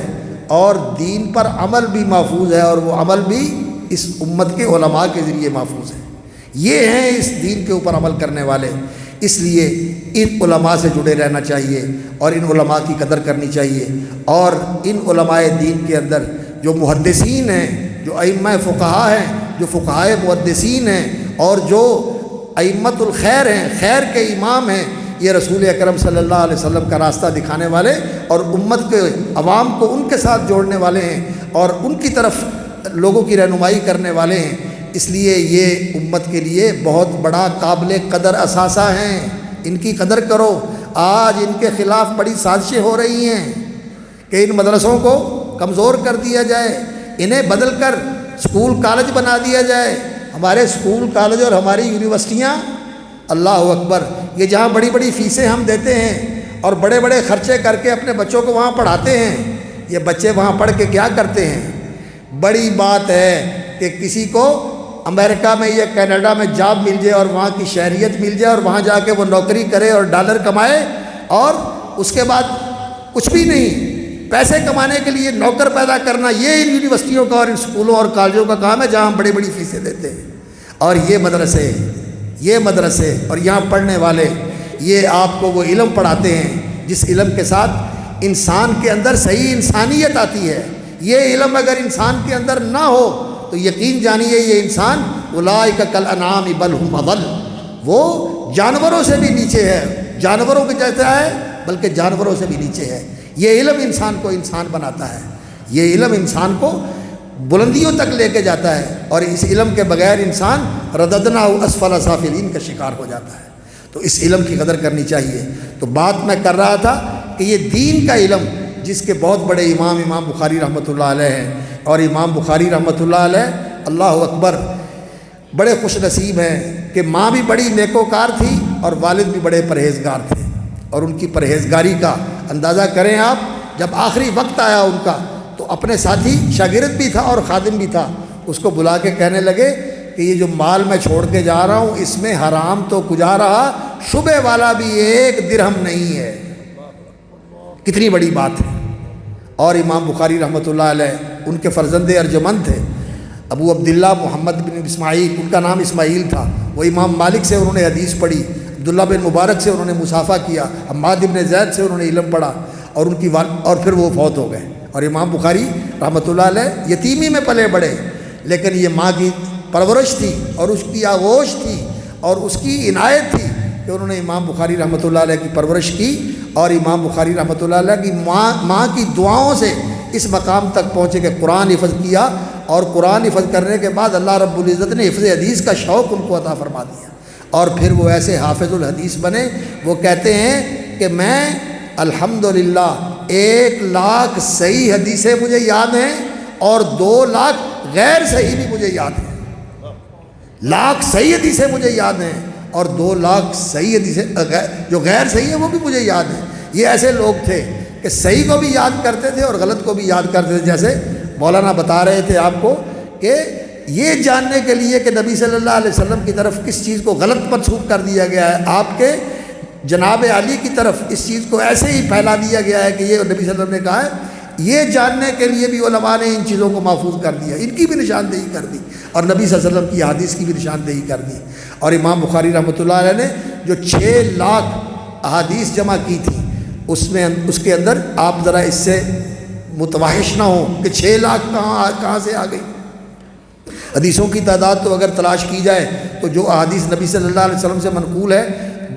S1: اور دین پر عمل بھی محفوظ ہے، اور وہ عمل بھی اس امت کے علماء کے ذریعے محفوظ ہے۔ یہ ہیں اس دین کے اوپر عمل کرنے والے، اس لیے ان علماء سے جڑے رہنا چاہیے اور ان علماء کی قدر کرنی چاہیے، اور ان علماء دین کے اندر جو محدثین ہیں، جو ائمہ فقہا ہیں، جو فقہائے محدثین ہیں، اور جو ائمۃ الخیر ہیں، خیر کے امام ہیں، یہ رسول اکرم صلی اللہ علیہ وسلم کا راستہ دکھانے والے اور امت کے عوام کو ان کے ساتھ جوڑنے والے ہیں اور ان کی طرف لوگوں کی رہنمائی کرنے والے ہیں۔ اس لیے یہ امت کے لیے بہت بڑا قابل قدر اثاثہ ہیں، ان کی قدر کرو۔ آج ان کے خلاف بڑی سازشیں ہو رہی ہیں کہ ان مدرسوں کو کمزور کر دیا جائے، انہیں بدل کر اسکول کالج بنا دیا جائے۔ ہمارے اسکول کالج اور ہماری یونیورسٹیاں، اللہ اکبر، یہ جہاں بڑی بڑی فیسیں ہم دیتے ہیں اور بڑے بڑے خرچے کر کے اپنے بچوں کو وہاں پڑھاتے ہیں، یہ بچے وہاں پڑھ کے کیا کرتے ہیں؟ بڑی بات ہے کہ کسی کو امریکہ میں یا کینیڈا میں جاب مل جائے اور وہاں کی شہریت مل جائے اور وہاں جا کے وہ نوکری کرے اور ڈالر کمائے اور اس کے بعد کچھ بھی نہیں، پیسے کمانے کے لیے نوکر پیدا کرنا، یہ ان یونیورسٹیوں کا اور ان اسکولوں اور کالجوں کا کام ہے جہاں ہم بڑی بڑی فیسیں دیتے ہیں۔ اور یہ مدرسے اور یہاں پڑھنے والے یہ آپ کو وہ علم پڑھاتے ہیں جس علم کے ساتھ انسان کے اندر صحیح انسانیت آتی ہے۔ یہ علم اگر انسان کے اندر نہ ہو تو یقین جانیے یہ انسان اولئک کالانعام بل ھم اضل، وہ جانوروں سے بھی نیچے ہے، جانوروں کے جیسا ہے بلکہ جانوروں سے بھی نیچے ہے۔ یہ علم انسان کو انسان بناتا ہے، یہ علم انسان کو بلندیوں تک لے کے جاتا ہے، اور اس علم کے بغیر انسان رددناہ اسفل سافلین کا شکار ہو جاتا ہے۔ تو اس علم کی قدر کرنی چاہیے۔ تو بات میں کر رہا تھا کہ یہ دین کا علم جس کے بہت بڑے امام بخاری رحمۃ اللہ علیہ ہیں، اور امام بخاری رحمۃ اللہ علیہ اللہ اکبر بڑے خوش نصیب ہیں کہ ماں بھی بڑی نیکوکار تھی اور والد بھی بڑے پرہیزگار تھے، اور ان کی پرہیزگاری کا اندازہ کریں آپ۔ جب آخری وقت آیا ان کا تو اپنے ساتھی شاگرد بھی تھا اور خادم بھی تھا، اس کو بلا کے کہنے لگے کہ یہ جو مال میں چھوڑ کے جا رہا ہوں اس میں حرام تو کجا رہا، شبہ والا بھی 1 درہم نہیں ہے۔ کتنی بڑی بات ہے۔ اور امام بخاری رحمۃ اللہ علیہ ان کے فرزند ارجمند تھے ابو عبداللہ محمد بن اسماعیل، ان کا نام اسماعیل تھا۔ وہ امام مالک سے انہوں نے حدیث پڑھی، عبداللہ بن مبارک سے انہوں نے مصافحہ کیا، حماد بن زید سے انہوں نے علم پڑھا، اور اور پھر وہ فوت ہو گئے۔ اور امام بخاری رحمۃ اللہ علیہ یتیمی میں پلے بڑے، لیکن یہ ماں کی پرورش تھی اور اس کی آغوش تھی اور اس کی عنایت تھی کہ انہوں نے امام بخاری رحمۃ اللہ علیہ کی پرورش کی، اور امام بخاری رحمۃ اللہ علیہ کی ماں کی دعاؤں سے اس مقام تک پہنچے کہ قرآن حفظ کیا، اور قرآن حفظ کرنے کے بعد اللہ رب العزت نے حفظ حدیث کا شوق ان کو عطا فرما دیا، اور پھر وہ ایسے حافظ الحدیث بنے۔ وہ کہتے ہیں کہ میں الحمدللہ 1 لاکھ صحیح حدیثیں مجھے یاد ہیں اور 2 لاکھ غیر صحیح بھی مجھے یاد ہیں۔ لاکھ صحیح حدیثیں مجھے یاد ہیں اور 2 لاکھ صحیح حدیثیں جو غیر صحیح ہیں وہ بھی مجھے یاد ہیں۔ یہ ایسے لوگ تھے کہ صحیح کو بھی یاد کرتے تھے اور غلط کو بھی یاد کرتے تھے، جیسے مولانا بتا رہے تھے آپ کو کہ یہ جاننے کے لیے کہ نبی صلی اللہ علیہ وسلم کی طرف کس چیز کو غلط منسوب کر دیا گیا ہے، آپ کے جناب علی کی طرف اس چیز کو ایسے ہی پھیلا دیا گیا ہے کہ یہ نبی صلی اللہ علیہ وسلم نے کہا ہے، یہ جاننے کے لیے بھی علماء نے ان چیزوں کو محفوظ کر دیا، ان کی بھی نشاندہی کر دی، اور نبی صلی اللہ علیہ وسلم کی حدیث کی بھی نشاندہی کر دی۔ اور امام بخاری رحمۃ اللہ علیہ نے جو 6 لاکھ احادیث جمع کی تھی، اس کے اندر آپ ذرا اس سے متوحش نہ ہوں کہ 6 لاکھ کہاں سے آ گئی۔ حدیثوں کی تعداد تو اگر تلاش کی جائے تو جو احادیث نبی صلی اللہ علیہ وسلم سے منقول ہے،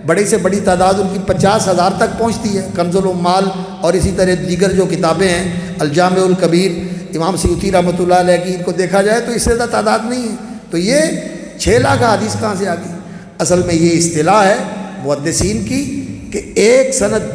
S1: بڑی سے بڑی تعداد ان کی 50,000 تک پہنچتی ہے۔ کنز العمال اور اسی طرح دیگر جو کتابیں ہیں، الجامع الکبیر امام سیوطی رحمۃ اللہ علیہ کی، ان کو دیکھا جائے تو اس سے زیادہ تعداد نہیں ہے۔ تو یہ 6 لاکھ حدیث کہاں سے آ گئی؟ اصل میں یہ اصطلاح ہے محدثین کی کہ ایک سند،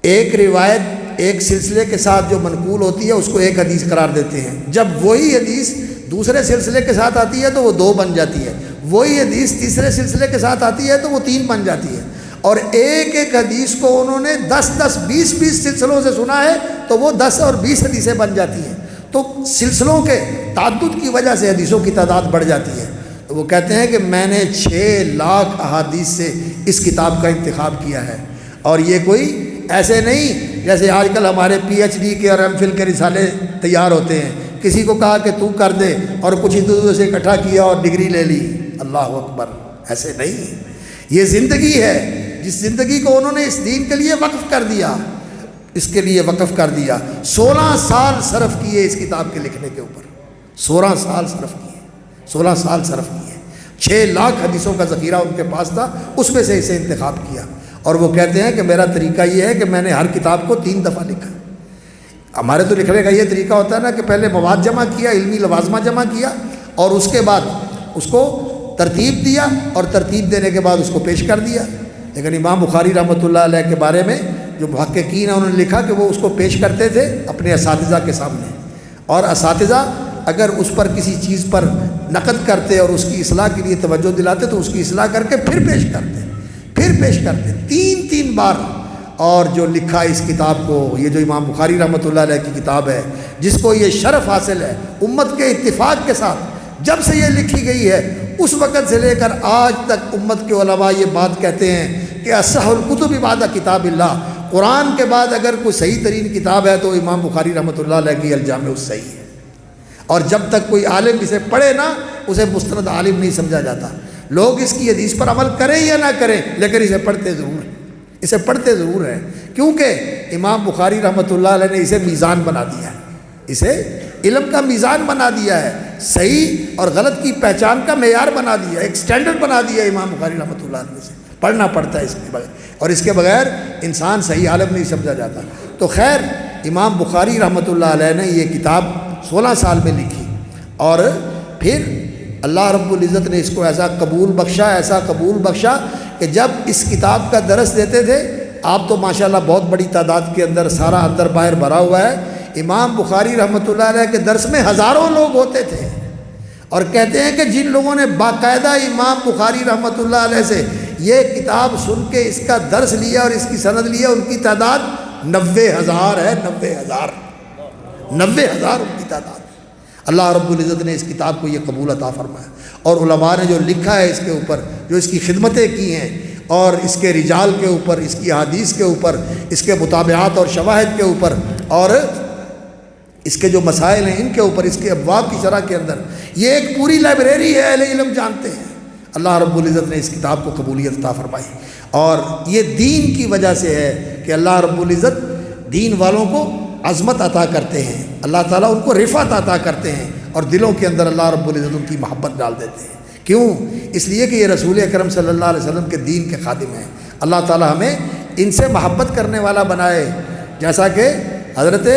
S1: ایک روایت، ایک سلسلے کے ساتھ جو منقول ہوتی ہے اس کو ایک حدیث قرار دیتے ہیں۔ جب وہی حدیث دوسرے سلسلے کے ساتھ آتی ہے تو وہ 2 بن جاتی ہے، وہی حدیث تیسرے سلسلے کے ساتھ آتی ہے تو وہ 3 بن جاتی ہے، اور ایک ایک حدیث کو انہوں نے 10 20 سلسلوں سے سنا ہے تو وہ 10 اور 20 حدیثیں بن جاتی ہیں۔ تو سلسلوں کے تعدد کی وجہ سے حدیثوں کی تعداد بڑھ جاتی ہے۔ تو وہ کہتے ہیں کہ میں نے 6 لاکھ احادیث سے اس کتاب کا انتخاب کیا ہے، اور یہ کوئی ایسے نہیں جیسے آج کل ہمارے پی ایچ ڈی کے اور ایم فل کے رسالے تیار ہوتے ہیں، کسی کو کہا کہ تو کر دے اور کچھ ہندوؤں سے اکٹھا کیا اور ڈگری لے لی۔ اللہ اکبر، ایسے نہیں۔ یہ زندگی ہے، جس زندگی کو انہوں نے اس دین کے لیے وقف کر دیا، اس کے لیے وقف کر دیا۔ 16 سال صرف کیے اس کتاب کے لکھنے کے اوپر، 16 سال صرف کیے، 16 سال صرف کیے۔ 6 لاکھ حدیثوں کا ذخیرہ ان کے پاس تھا، اس میں سے اسے انتخاب کیا۔ اور وہ کہتے ہیں کہ میرا طریقہ یہ ہے کہ میں نے ہر کتاب کو 3 دفعہ لکھا۔ ہمارے تو لکھنے کا یہ طریقہ ہوتا ہے نا کہ پہلے مواد جمع کیا، علمی لوازمہ جمع کیا، اور اس کے بعد اس کو ترتیب دیا، اور ترتیب دینے کے بعد اس کو پیش کر دیا۔ لیکن امام بخاری رحمۃ اللہ علیہ کے بارے میں جو محققین ہیں انہوں نے لکھا کہ وہ اس کو پیش کرتے تھے اپنے اساتذہ کے سامنے، اور اساتذہ اگر اس پر کسی چیز پر نقد کرتے اور اس کی اصلاح کے لیے توجہ دلاتے تو اس کی اصلاح کر کے پھر پیش کرتے 3 بار۔ اور جو لکھا اس کتاب کو، یہ جو امام بخاری رحمۃ اللہ علیہ کی کتاب ہے، جس کو یہ شرف حاصل ہے امت کے اتفاق کے ساتھ جب سے یہ لکھی گئی ہے اس وقت سے لے کر آج تک امت کے علماء یہ بات کہتے ہیں کہ اصح الکتب بعد کتاب اللہ، قرآن کے بعد اگر کوئی صحیح ترین کتاب ہے تو امام بخاری رحمۃ اللہ علیہ کی الجامع الصحیح ہے، اور جب تک کوئی عالم اسے پڑھے نا اسے مستند عالم نہیں سمجھا جاتا۔ لوگ اس کی حدیث پر عمل کریں یا نہ کریں لیکن اسے پڑھتے ضرور ہیں، اسے پڑھتے ضرور ہیں، کیونکہ امام بخاری رحمۃ اللہ علیہ نے اسے میزان بنا دیا ہے، اسے علم کا میزان بنا دیا ہے، صحیح اور غلط کی پہچان کا معیار بنا دیا ہے، ایک سٹینڈرڈ بنا دیا ہے امام بخاری رحمۃ اللہ علیہ سے، پڑھنا پڑتا ہے اس کے بغیر، اور اس کے بغیر انسان صحیح عالم نہیں سمجھا جاتا۔ تو خیر امام بخاری رحمۃ اللہ علیہ نے یہ کتاب 16 سال میں لکھی، اور پھر اللہ رب العزت نے اس کو ایسا قبول بخشا کہ جب اس کتاب کا درس دیتے تھے آپ تو ماشاءاللہ بہت بڑی تعداد کے اندر سارا اندر باہر بھرا ہوا ہے، امام بخاری رحمۃ اللہ علیہ کے درس میں ہزاروں لوگ ہوتے تھے، اور کہتے ہیں کہ جن لوگوں نے باقاعدہ امام بخاری رحمۃ اللہ علیہ سے یہ کتاب سن کے اس کا درس لیا اور اس کی سند لیا ان کی تعداد 90,000 ہے، 90,000 ان کی تعداد۔ اللہ رب العزت نے اس کتاب کو یہ قبول عطا فرمایا، اور علماء نے جو لکھا ہے اس کے اوپر، جو اس کی خدمتیں کی ہیں، اور اس کے رجال کے اوپر، اس کی احادیث کے اوپر، اس کے مطابعات اور شواہد کے اوپر، اور اس کے جو مسائل ہیں ان کے اوپر، اس کے ابواب کی شرح کے اندر، یہ ایک پوری لائبریری ہے، اہل علم جانتے ہیں۔ اللہ رب العزت نے اس کتاب کو قبولیت عطا فرمائی، اور یہ دین کی وجہ سے ہے کہ اللہ رب العزت دین والوں کو عظمت عطا کرتے ہیں، اللہ تعالیٰ ان کو رفعت عطا کرتے ہیں، اور دلوں کے اندر اللہ رب العزت ان کی محبت ڈال دیتے ہیں۔ کیوں؟ اس لیے کہ یہ رسول اکرم صلی اللہ علیہ وسلم کے دین کے خادم ہیں۔ اللہ تعالیٰ ہمیں ان سے محبت کرنے والا بنائے، جیسا کہ حضرت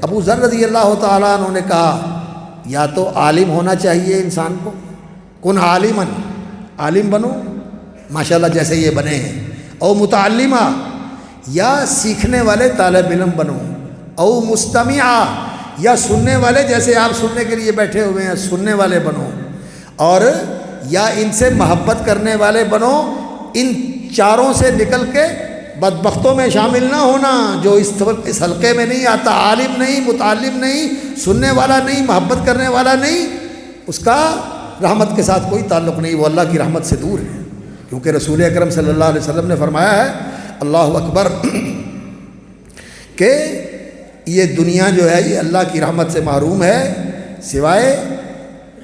S1: ابو ذر رضی اللہ تعالیٰ عنہ نے کہا یا تو عالم ہونا چاہیے انسان کو، کن عالماً، عالم بنو ماشاءاللہ جیسے یہ بنے ہیں، او متعلمہ، یا سیکھنے والے طالب علم بنو، او مستمعہ، یا سننے والے جیسے آپ سننے کے لیے بیٹھے ہوئے ہیں سننے والے بنو، اور یا ان سے محبت کرنے والے بنو۔ ان چاروں سے نکل کے بدبختوں میں شامل نہ ہونا، جو اس حلقے میں نہیں آتا، عالم نہیں، متعلم نہیں، سننے والا نہیں، محبت کرنے والا نہیں، اس کا رحمت کے ساتھ کوئی تعلق نہیں، وہ اللہ کی رحمت سے دور ہے، کیونکہ رسول اکرم صلی اللہ علیہ وسلم نے فرمایا ہے، اللہ اکبر، کہ یہ دنیا جو ہے یہ اللہ کی رحمت سے محروم ہے سوائے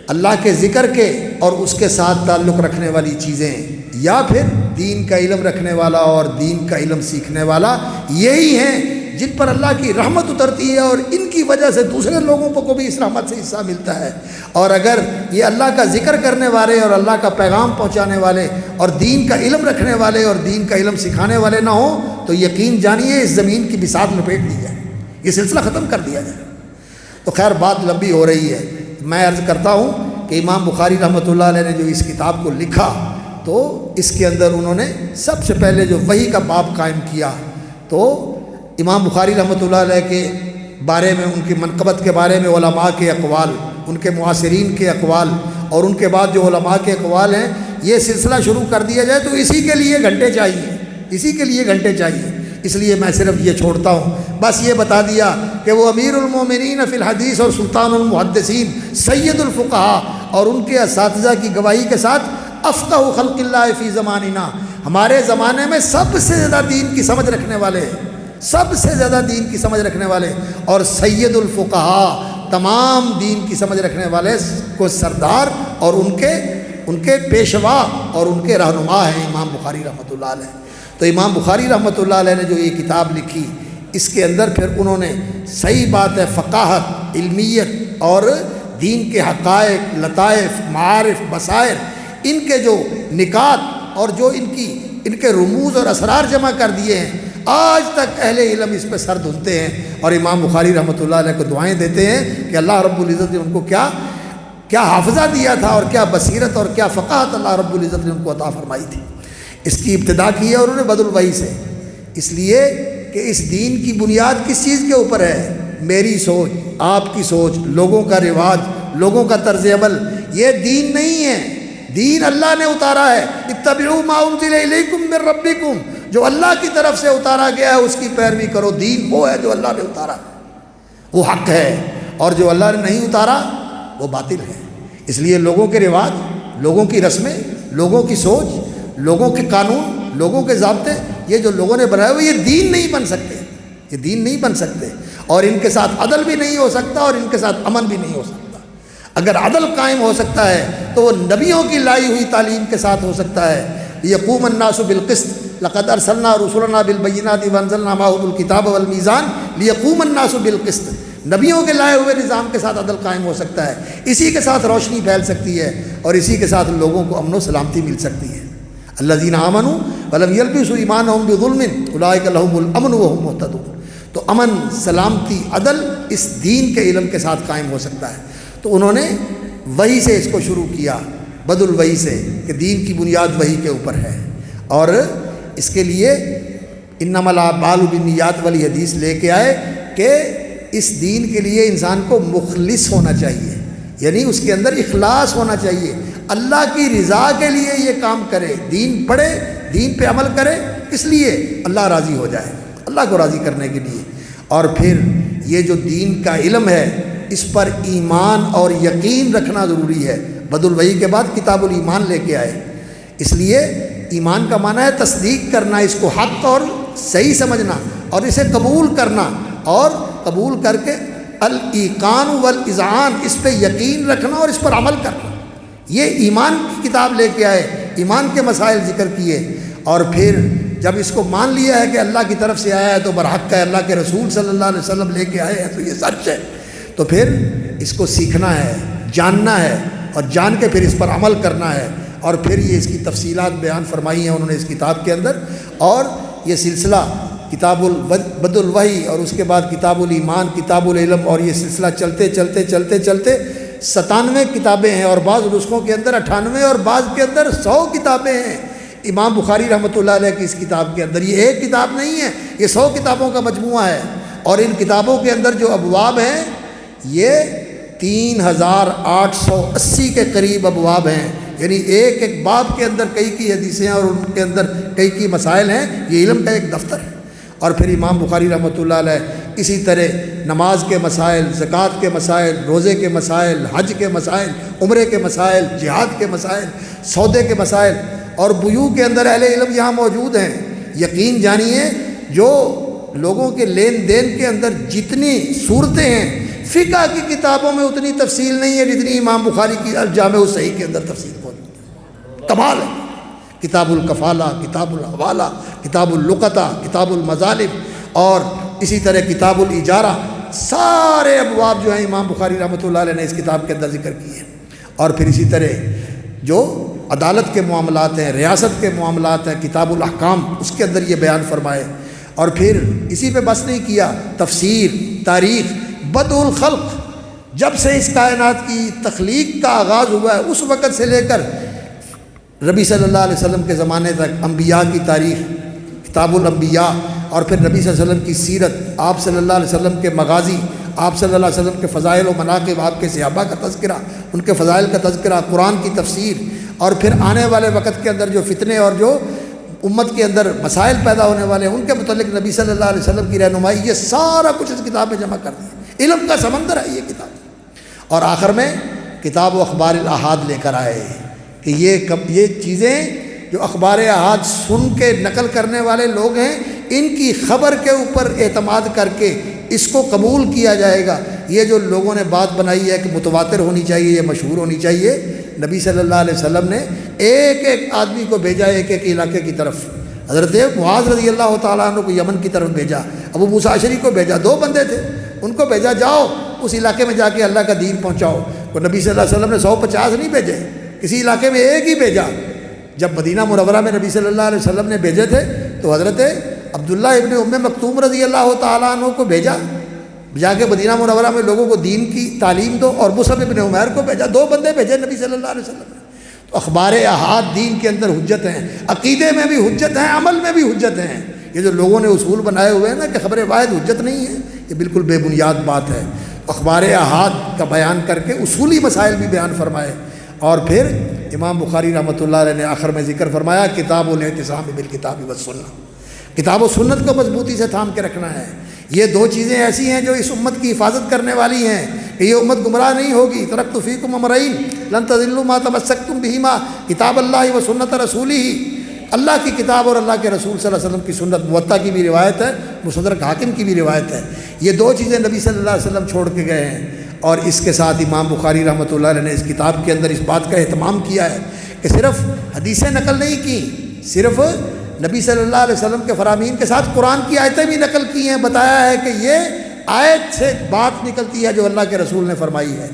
S1: اللہ کے ذکر کے اور اس کے ساتھ تعلق رکھنے والی چیزیں، یا پھر دین کا علم رکھنے والا اور دین کا علم سیکھنے والا، یہی ہیں جن پر اللہ کی رحمت اترتی ہے، اور ان کی وجہ سے دوسرے لوگوں کو بھی اس رحمت سے حصہ ملتا ہے۔ اور اگر یہ اللہ کا ذکر کرنے والے اور اللہ کا پیغام پہنچانے والے اور دین کا علم رکھنے والے اور دین کا علم سکھانے والے نہ ہوں تو یقین جانیے اس زمین کی بساط لپیٹ دی جائے، یہ سلسلہ ختم کر دیا جائے۔ تو خیر بات لمبی ہو رہی ہے، میں عرض کرتا ہوں کہ امام بخاری رحمۃ اللہ علیہ نے جو اس کتاب کو لکھا تو اس کے اندر انہوں نے سب سے پہلے جو وحی کا باب قائم کیا، تو امام بخاری رحمۃ اللہ علیہ کے بارے میں، ان کی منقبت کے بارے میں علماء کے اقوال، ان کے معاصرین کے اقوال، اور ان کے بعد جو علماء کے اقوال ہیں، یہ سلسلہ شروع کر دیا جائے تو اسی کے لیے گھنٹے چاہیے، اسی کے لیے گھنٹے چاہیے۔ اس لیے میں صرف یہ چھوڑتا ہوں، بس یہ بتا دیا کہ وہ امیر المومنین فی الحدیث اور سلطان المحدثین، سید الفقہاء، اور ان کے اساتذہ کی گواہی کے ساتھ افقہ خلق اللہ فی زماننا، ہمارے زمانے میں سب سے زیادہ دین کی سمجھ رکھنے والے، سب سے زیادہ دین کی سمجھ رکھنے والے، اور سید الفقہاء، تمام دین کی سمجھ رکھنے والے کو سردار اور ان کے پیشوا اور ان کے رہنما ہیں امام بخاری رحمۃ اللہ علیہ۔ تو امام بخاری رحمۃ اللہ علیہ نے جو یہ کتاب لکھی، اس کے اندر پھر انہوں نے صحیح بات ہے فقاہت، علمیت اور دین کے حقائق، لطائف، معارف، بصائر، ان کے جو نکات اور جو ان کے رموز اور اسرار جمع کر دیے ہیں، آج تک اہل علم اس پہ سر دھنتے ہیں، اور امام بخاری رحمۃ اللہ علیہ کو دعائیں دیتے ہیں کہ اللہ رب العزت نے ان کو کیا حافظہ دیا تھا، اور کیا بصیرت اور کیا فقاہت اللہ رب العزت نے ان کو عطا فرمائی تھی۔ اس کی ابتدا کی ہے اور انہوں نے بدل الوحی سے، اس لیے کہ اس دین کی بنیاد کس چیز کے اوپر ہے؟ میری سوچ، آپ کی سوچ، لوگوں کا رواج، لوگوں کا طرز عمل، یہ دین نہیں ہے، دین اللہ نے اتارا ہے۔ اتبعوا ما انزل الیکم من ربکم، جو اللہ کی طرف سے اتارا گیا ہے اس کی پیروی کرو، دین وہ ہے جو اللہ نے اتارا، وہ حق ہے، اور جو اللہ نے نہیں اتارا وہ باطل ہے۔ اس لیے لوگوں کے رواج، لوگوں کی رسمیں، لوگوں کی سوچ، لوگوں کے قانون، لوگوں کے ضابطے، یہ جو لوگوں نے بنائے ہوئے یہ دین نہیں بن سکتے، یہ دین نہیں بن سکتے، اور ان کے ساتھ عدل بھی نہیں ہو سکتا اور ان کے ساتھ امن بھی نہیں ہو سکتا۔ اگر عدل قائم ہو سکتا ہے تو وہ نبیوں کی لائی ہوئی تعلیم کے ساتھ ہو سکتا ہے۔ یقوم الناس بالقسط لقد ارسلنا رسلنا بالبینات وانزلنا معهم الکتاب والمیزان لیقوم الناس بالقسط، نبیوں کے لائے ہوئے نظام کے ساتھ عدل قائم ہو سکتا ہے، اسی کے ساتھ روشنی پھیل سکتی ہے اور اسی کے ساتھ لوگوں کو امن و سلامتی مل سکتی ہے۔ الذین آمنوا ولم یلبسوا ایمانهم بظلم اولئک لهم الامن وهم مہتدون۔ تو امن، سلامتی، عدل اس دین کے علم کے ساتھ قائم ہو سکتا ہے۔ تو انہوں نے وحی سے اس کو شروع کیا، بدل الوحی سے، کہ دین کی بنیاد وحی کے اوپر ہے، اور اس کے لیے انما الاعمال بالنیات والی حدیث لے کے آئے کہ اس دین کے لیے انسان کو مخلص ہونا چاہیے، یعنی اس کے اندر اخلاص ہونا چاہیے، اللہ کی رضا کے لیے یہ کام کرے، دین پڑھے، دین پہ عمل کرے، اس لیے اللہ راضی ہو جائے، اللہ کو راضی کرنے کے لیے۔ اور پھر یہ جو دین کا علم ہے اس پر ایمان اور یقین رکھنا ضروری ہے۔ بدل الوحی کے بعد کتاب الایمان لے کے آئے، اس لیے ایمان کا معنی ہے تصدیق کرنا، اس کو حق اور صحیح سمجھنا اور اسے قبول کرنا، اور قبول کر کے الایقان والاذعان، اس پہ یقین رکھنا اور اس پر عمل کرنا۔ یہ ایمان کی کتاب لے کے آئے، ایمان کے مسائل ذکر کیے، اور پھر جب اس کو مان لیا ہے کہ اللہ کی طرف سے آیا ہے تو برحق ہے، اللہ کے رسول صلی اللہ علیہ وسلم لے کے آئے ہیں تو یہ سچ ہے، تو پھر اس کو سیکھنا ہے، جاننا ہے، اور جان کے پھر اس پر عمل کرنا ہے۔ اور پھر یہ اس کی تفصیلات بیان فرمائی ہیں انہوں نے اس کتاب کے اندر، اور یہ سلسلہ کتاب بدل الوحی اور اس کے بعد کتاب الایمان، کتاب العلم، اور یہ سلسلہ چلتے چلتے چلتے چلتے 97 کتابیں ہیں، اور بعض نسخوں کے اندر 98 اور بعض کے اندر 100 کتابیں ہیں امام بخاری رحمۃ اللہ علیہ کی اس کتاب کے اندر۔ یہ ایک کتاب نہیں ہے، یہ 100 کتابوں کا مجموعہ ہے، اور ان کتابوں کے اندر جو ابواب ہیں یہ 3880 کے قریب ابواب ہیں، یعنی ایک ایک باب کے اندر کئی حدیثیں ہیں اور ان کے اندر کئی مسائل ہیں، یہ علم کا ایک دفتر ہے۔ اور پھر امام بخاری رحمۃ اللہ علیہ اسی طرح نماز کے مسائل، زکوٰۃ کے مسائل، روزے کے مسائل، حج کے مسائل، عمرے کے مسائل، جہاد کے مسائل، سودے کے مسائل، اور بیوع کے اندر اہل علم یہاں موجود ہیں۔ یقین جانیے جو لوگوں کے لین دین کے اندر جتنی صورتیں ہیں، فقہ کی کتابوں میں اتنی تفصیل نہیں ہے جتنی امام بخاری کی الجامع الصحیح کے اندر تفصیل موجود ہے۔ کمال ہے۔ کتاب الکفالہ، کتاب الحوالہ، کتاب اللقطہ، کتاب المظالم، اور اسی طرح کتاب الاجارہ، سارے ابواب جو ہیں امام بخاری رحمۃ اللہ علیہ نے اس کتاب کے اندر ذکر کیے ہیں۔ اور پھر اسی طرح جو عدالت کے معاملات ہیں، ریاست کے معاملات ہیں، کتاب الاحکام، اس کے اندر یہ بیان فرمائے۔ اور پھر اسی پہ بس نہیں کیا، تفسیر، تاریخ، بدء الخلق، جب سے اس کائنات کی تخلیق کا آغاز ہوا ہے اس وقت سے لے کر نبی صلی اللہ علیہ وسلم کے زمانے تک انبیاء کی تاریخ، کتاب الانبیاء، اور پھر نبی صلی اللہ علیہ وسلم کی سیرت، آپ صلی اللہ علیہ وسلم کے مغازی، آپ صلی اللہ علیہ وسلم کے فضائل و مناقب، آپ کے صحابہ کا تذکرہ، ان کے فضائل کا تذکرہ، قرآن کی تفسیر، اور پھر آنے والے وقت کے اندر جو فتنے اور جو امت کے اندر مسائل پیدا ہونے والے ہیں ان کے متعلق نبی صلی اللہ علیہ وسلم کی رہنمائی، یہ سارا کچھ اس کتاب میں جمع کر دیا۔ علم کا سمندر ہے یہ کتاب۔ اور آخر میں کتاب و اخبار الاحاد لے کر آئے کہ یہ چیزیں جو اخبار احاد سن کے نقل کرنے والے لوگ ہیں، ان کی خبر کے اوپر اعتماد کر کے اس کو قبول کیا جائے گا۔ یہ جو لوگوں نے بات بنائی ہے کہ متواتر ہونی چاہیے، یہ مشہور ہونی چاہیے، نبی صلی اللہ علیہ وسلم نے ایک ایک آدمی کو بھیجا ایک ایک علاقے کی طرف۔ حضرت معاذ رضی اللہ تعالیٰ عنہ کو یمن کی طرف بھیجا، ابو موسیٰ اشعری کو بھیجا، 2 بندے تھے، ان کو بھیجا جاؤ اس علاقے میں جا کے اللہ کا دین پہنچاؤ۔ تو نبی صلی اللہ علیہ وسلم نے 150 نہیں بھیجے، کسی علاقے میں ایک ہی بھیجا۔ جب مدینہ منورہ میں نبی صلی اللہ علیہ وسلم نے بھیجے تھے تو حضرت عبداللہ ابن ام مکتوم رضی اللہ تعالیٰ عنہ کو بھیجا، جا کے مدینہ منورہ میں لوگوں کو دین کی تعلیم دو، اور مصعب ابن عمیر کو بھیجا، 2 بندے بھیجے نبی صلی اللہ علیہ وسلم نے۔ تو اخبار احاد دین کے اندر حجت ہیں، عقیدے میں بھی حجت ہیں، عمل میں بھی حجت ہیں۔ یہ جو لوگوں نے اصول بنائے ہوئے ہیں نا کہ خبر واحد حجت نہیں ہے، یہ بالکل بے بنیاد بات ہے۔ اخبار احاد کا بیان کر کے اصولی مسائل بھی بیان فرمائے۔ اور پھر امام بخاری رحمۃ اللہ علیہ نے آخر میں ذکر فرمایا کتاب الاعتصام بالکتاب والسنہ، کتاب و سنت کو مضبوطی سے تھام کے رکھنا ہے۔ یہ 2 چیزیں ایسی ہیں جو اس امت کی حفاظت کرنے والی ہیں۔ کہ یہ امت گمراہ نہیں ہوگی۔ ترکت فیکم امرین لن تضلوا ما تمسکتم بہما کتاب اللہ و سنت رسولہ، اللہ کی کتاب اور اللہ کے رسول صلی اللہ علیہ وسلم کی سنت۔ موطا کی بھی روایت ہے، مستدرک حاکم کی بھی روایت ہے۔ یہ دو چیزیں نبی صلی اللہ علیہ وسلم چھوڑ کے گئے ہیں، اور اس کے ساتھ امام بخاری رحمۃ اللہ علیہ نے اس کتاب کے اندر اس بات کا اہتمام کیا ہے کہ صرف حدیثیں نقل نہیں کی، صرف نبی صلی اللہ علیہ وسلم کے فرامین کے ساتھ قرآن کی آیتیں بھی نقل کی ہیں، بتایا ہے کہ یہ آیت سے بات نکلتی ہے جو اللہ کے رسول نے فرمائی ہے،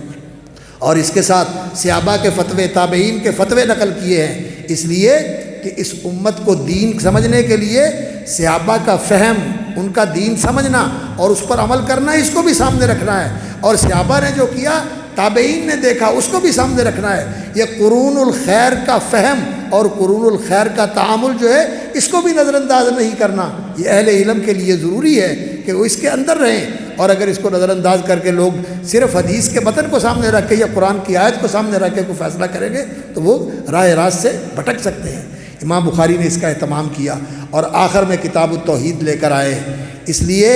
S1: اور اس کے ساتھ صحابہ کے فتوے، تابعین کے فتوے نقل کیے ہیں، اس لیے کہ اس امت کو دین سمجھنے کے لیے صحابہ کا فہم، ان کا دین سمجھنا اور اس پر عمل کرنا، اس کو بھی سامنے رکھنا ہے، اور صحابہ نے جو کیا تابعین نے دیکھا اس کو بھی سامنے رکھنا ہے۔ یہ قرون الخیر کا فہم اور قرون الخیر کا تعامل جو ہے اس کو بھی نظر انداز نہیں کرنا، یہ اہل علم کے لیے ضروری ہے کہ وہ اس کے اندر رہیں، اور اگر اس کو نظر انداز کر کے لوگ صرف حدیث کے متن کو سامنے رکھ کے یا قرآن کی آیت کو سامنے رکھ کے کوئی فیصلہ کریں گے تو وہ راہ راست سے بھٹک سکتے ہیں۔ امام بخاری نے اس کا اہتمام کیا اور آخر میں کتاب التوحید لے کر آئے، اس لیے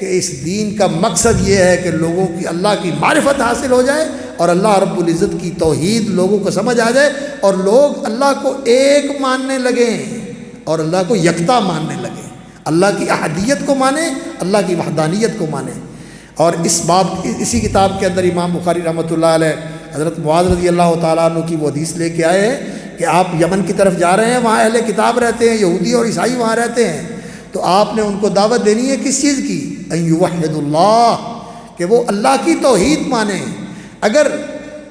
S1: کہ اس دین کا مقصد یہ ہے کہ لوگوں کی اللہ کی معرفت حاصل ہو جائے اور اللہ رب العزت کی توحید لوگوں کو سمجھ آ جائے، اور لوگ اللہ کو ایک ماننے لگیں اور اللہ کو یکتا ماننے لگیں، اللہ کی احدیت کو مانیں، اللہ کی وحدانیت کو مانیں۔ اور اسی کتاب کے اندر امام بخاری رحمۃ اللہ علیہ حضرت معاذ رضی اللہ تعالیٰ عنہ کی وہ حدیث لے کے آئے ہیں کہ آپ یمن کی طرف جا رہے ہیں، وہاں اہل کتاب رہتے ہیں، یہودی اور عیسائی وہاں رہتے ہیں، تو آپ نے ان کو دعوت دینی ہے کس چیز کی؟ ان یوحد اللہ، کہ وہ اللہ کی توحید مانیں۔ اگر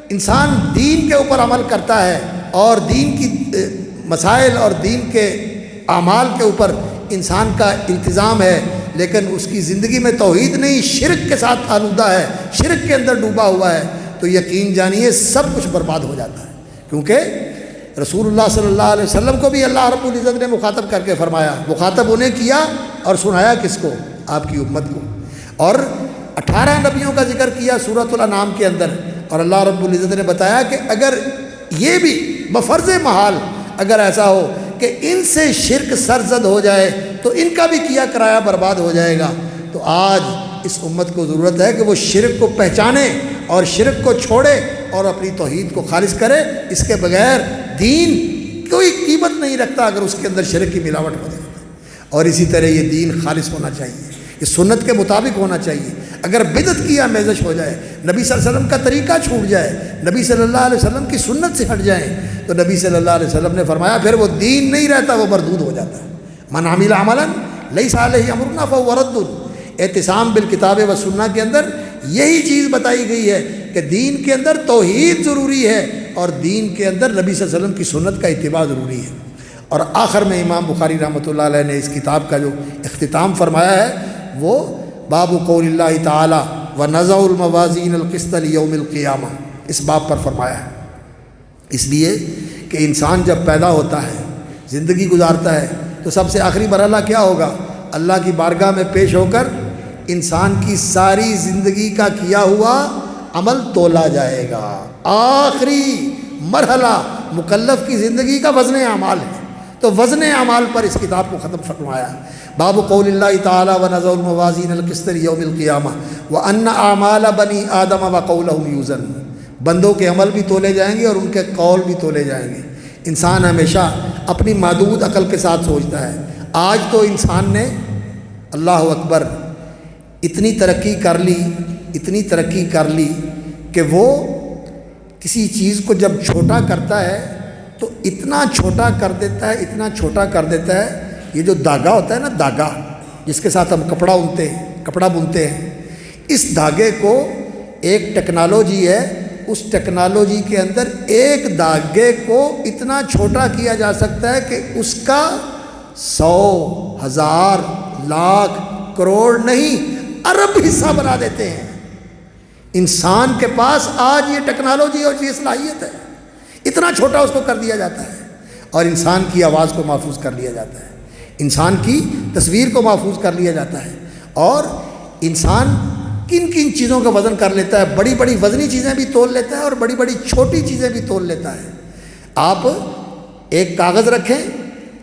S1: انسان دین کے اوپر عمل کرتا ہے اور دین کی مسائل اور دین کے اعمال کے اوپر انسان کا التزام ہے، لیکن اس کی زندگی میں توحید نہیں، شرک کے ساتھ آلودہ ہے، شرک کے اندر ڈوبا ہوا ہے، تو یقین جانیے سب کچھ برباد ہو جاتا ہے، کیونکہ رسول اللہ صلی اللہ علیہ وسلم کو بھی اللہ رب العزت نے مخاطب کر کے فرمایا، مخاطب انہیں کیا اور سنایا کس کو؟ آپ کی امت کو، اور 18 نبیوں کا ذکر کیا سورۃ الانعام کے اندر، اور اللہ رب العزت نے بتایا کہ اگر یہ بھی بفرض محال اگر ایسا ہو کہ ان سے شرک سرزد ہو جائے تو ان کا بھی کیا کرایا برباد ہو جائے گا، تو آج اس امت کو ضرورت ہے کہ وہ شرک کو پہچانے اور شرک کو چھوڑے اور اپنی توحید کو خالص کرے۔ اس کے بغیر دین کوئی قیمت نہیں رکھتا اگر اس کے اندر شرک کی ملاوٹ ہو جائے، اور اسی طرح یہ دین خالص ہونا چاہیے، یہ سنت کے مطابق ہونا چاہیے۔ اگر بدعت کی آمیزش ہو جائے، نبی صلی اللہ علیہ وسلم کا طریقہ چھوٹ جائے، نبی صلی اللہ علیہ وسلم کی سنت سے ہٹ جائیں، تو نبی صلی اللہ علیہ وسلم نے فرمایا پھر وہ دین نہیں رہتا، وہ مردود ہو جاتا ہے۔ من عمل عملا لیس علیہ امرنا فہو رد۔ اعتصام بالکتاب و سنہ کے اندر یہی چیز بتائی گئی ہے کہ دین کے اندر توحید ضروری ہے اور دین کے اندر نبی صلی اللہ علیہ وسلم کی سنت کا اتباع ضروری ہے۔ اور آخر میں امام بخاری رحمۃ اللہ علیہ نے اس کتاب کا جو اختتام فرمایا ہے وہ باب قول اللہ تعالی ونضع الموازین القسط لیوم القیامہ، اس باب پر فرمایا ہے، اس لیے کہ انسان جب پیدا ہوتا ہے، زندگی گزارتا ہے، تو سب سے آخری مرحلہ کیا ہوگا؟ اللہ کی بارگاہ میں پیش ہو کر انسان کی ساری زندگی کا کیا ہوا عمل تولا جائے گا۔ آخری مرحلہ مکلف کی زندگی کا وزن اعمال ہے، تو وزن اعمال پر اس کتاب کو ختم فرمایا۔ باب قول اللہ تعالی ونضع الموازین القسط لیوم القیامہ وان اعمال بنی آدم وقولهم یوزن، بندوں کے عمل بھی تولے جائیں گے اور ان کے قول بھی تولے جائیں گے۔ انسان ہمیشہ اپنی محدود عقل کے ساتھ سوچتا ہے۔ آج تو انسان نے اللہ اکبر اتنی ترقی کر لی کہ وہ کسی چیز کو جب چھوٹا کرتا ہے تو اتنا چھوٹا کر دیتا ہے، یہ جو دھاگا ہوتا ہے نا، دھاگا جس کے ساتھ ہم کپڑا بنتے ہیں، اس دھاگے کو ایک ٹیکنالوجی ہے، اس ٹیکنالوجی کے اندر ایک دھاگے کو اتنا چھوٹا کیا جا سکتا ہے کہ اس کا 100، 1000، لاکھ، کروڑ نہیں، ارب حصہ بنا دیتے ہیں۔ انسان کے پاس آج یہ ٹیکنالوجی اور یہ صلاحیت ہے، اتنا چھوٹا اس کو کر دیا جاتا ہے، اور انسان کی آواز کو محفوظ کر لیا جاتا ہے، انسان کی تصویر کو محفوظ کر لیا جاتا ہے، اور انسان کن کن چیزوں کا وزن کر لیتا ہے، بڑی بڑی وزنی چیزیں بھی تول لیتا ہے اور بڑی بڑی چھوٹی چیزیں بھی تول لیتا ہے۔ آپ ایک کاغذ رکھیں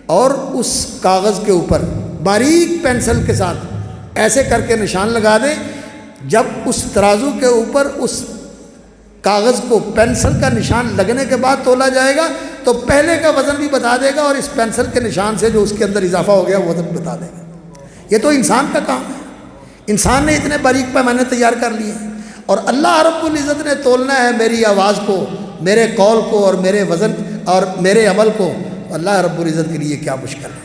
S1: اور اس کاغذ کے اوپر باریک پینسل کے ساتھ ایسے کر کے نشان لگا دیں، جب اس ترازو کے اوپر اس کاغذ کو پینسل کا نشان لگنے کے بعد تولا جائے گا تو پہلے کا وزن بھی بتا دے گا اور اس پینسل کے نشان سے جو اس کے اندر اضافہ ہو گیا وہ وزن بھی بتا دے گا۔ یہ تو انسان کا کام ہے، انسان نے اتنے باریک پیمانے تیار کر لیے ہیں، اور اللہ رب العزت نے تولنا ہے میری آواز کو، میرے قول کو اور میرے وزن اور میرے عمل کو۔ اللہ رب العزت کے لیے کیا مشکل ہے۔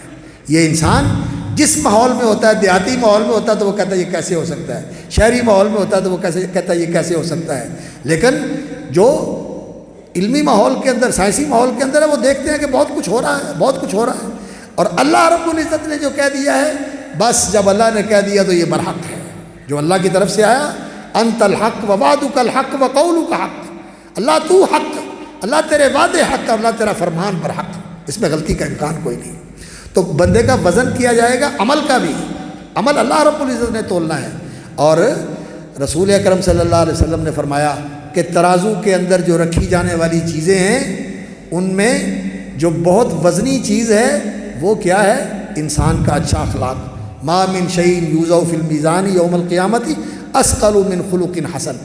S1: یہ انسان جس ماحول میں ہوتا ہے، دیہاتی ماحول میں ہوتا ہے تو وہ کہتا ہے یہ کیسے ہو سکتا ہے، شہری ماحول میں ہوتا ہے تو وہ کہتا ہے یہ کیسے ہو سکتا ہے، لیکن جو علمی ماحول کے اندر، سائنسی ماحول کے اندر ہے، وہ دیکھتے ہیں کہ بہت کچھ ہو رہا ہے، بہت کچھ ہو رہا ہے۔ اور اللہ رب العزت نے جو کہہ دیا ہے، بس جب اللہ نے کہہ دیا تو یہ برحق ہے، جو اللہ کی طرف سے آیا، انت الحق و وعدک الحق و قولک حق، اللہ تو حق، اللہ تیرے وعدے حق، اللہ تیرا فرمان برحق، اس میں غلطی کا امکان کوئی نہیں۔ تو بندے کا وزن کیا جائے گا، عمل کا بھی، عمل اللہ رب العزت نے تولنا ہے۔ اور رسول اکرم صلی اللہ علیہ وسلم نے فرمایا کہ ترازو کے اندر جو رکھی جانے والی چیزیں ہیں ان میں جو بہت وزنی چیز ہے وہ کیا ہے؟ انسان کا اچھا اخلاق۔ ما من شیء یوضع فی المیزان یوم القیامت اثقل من خلق حسن،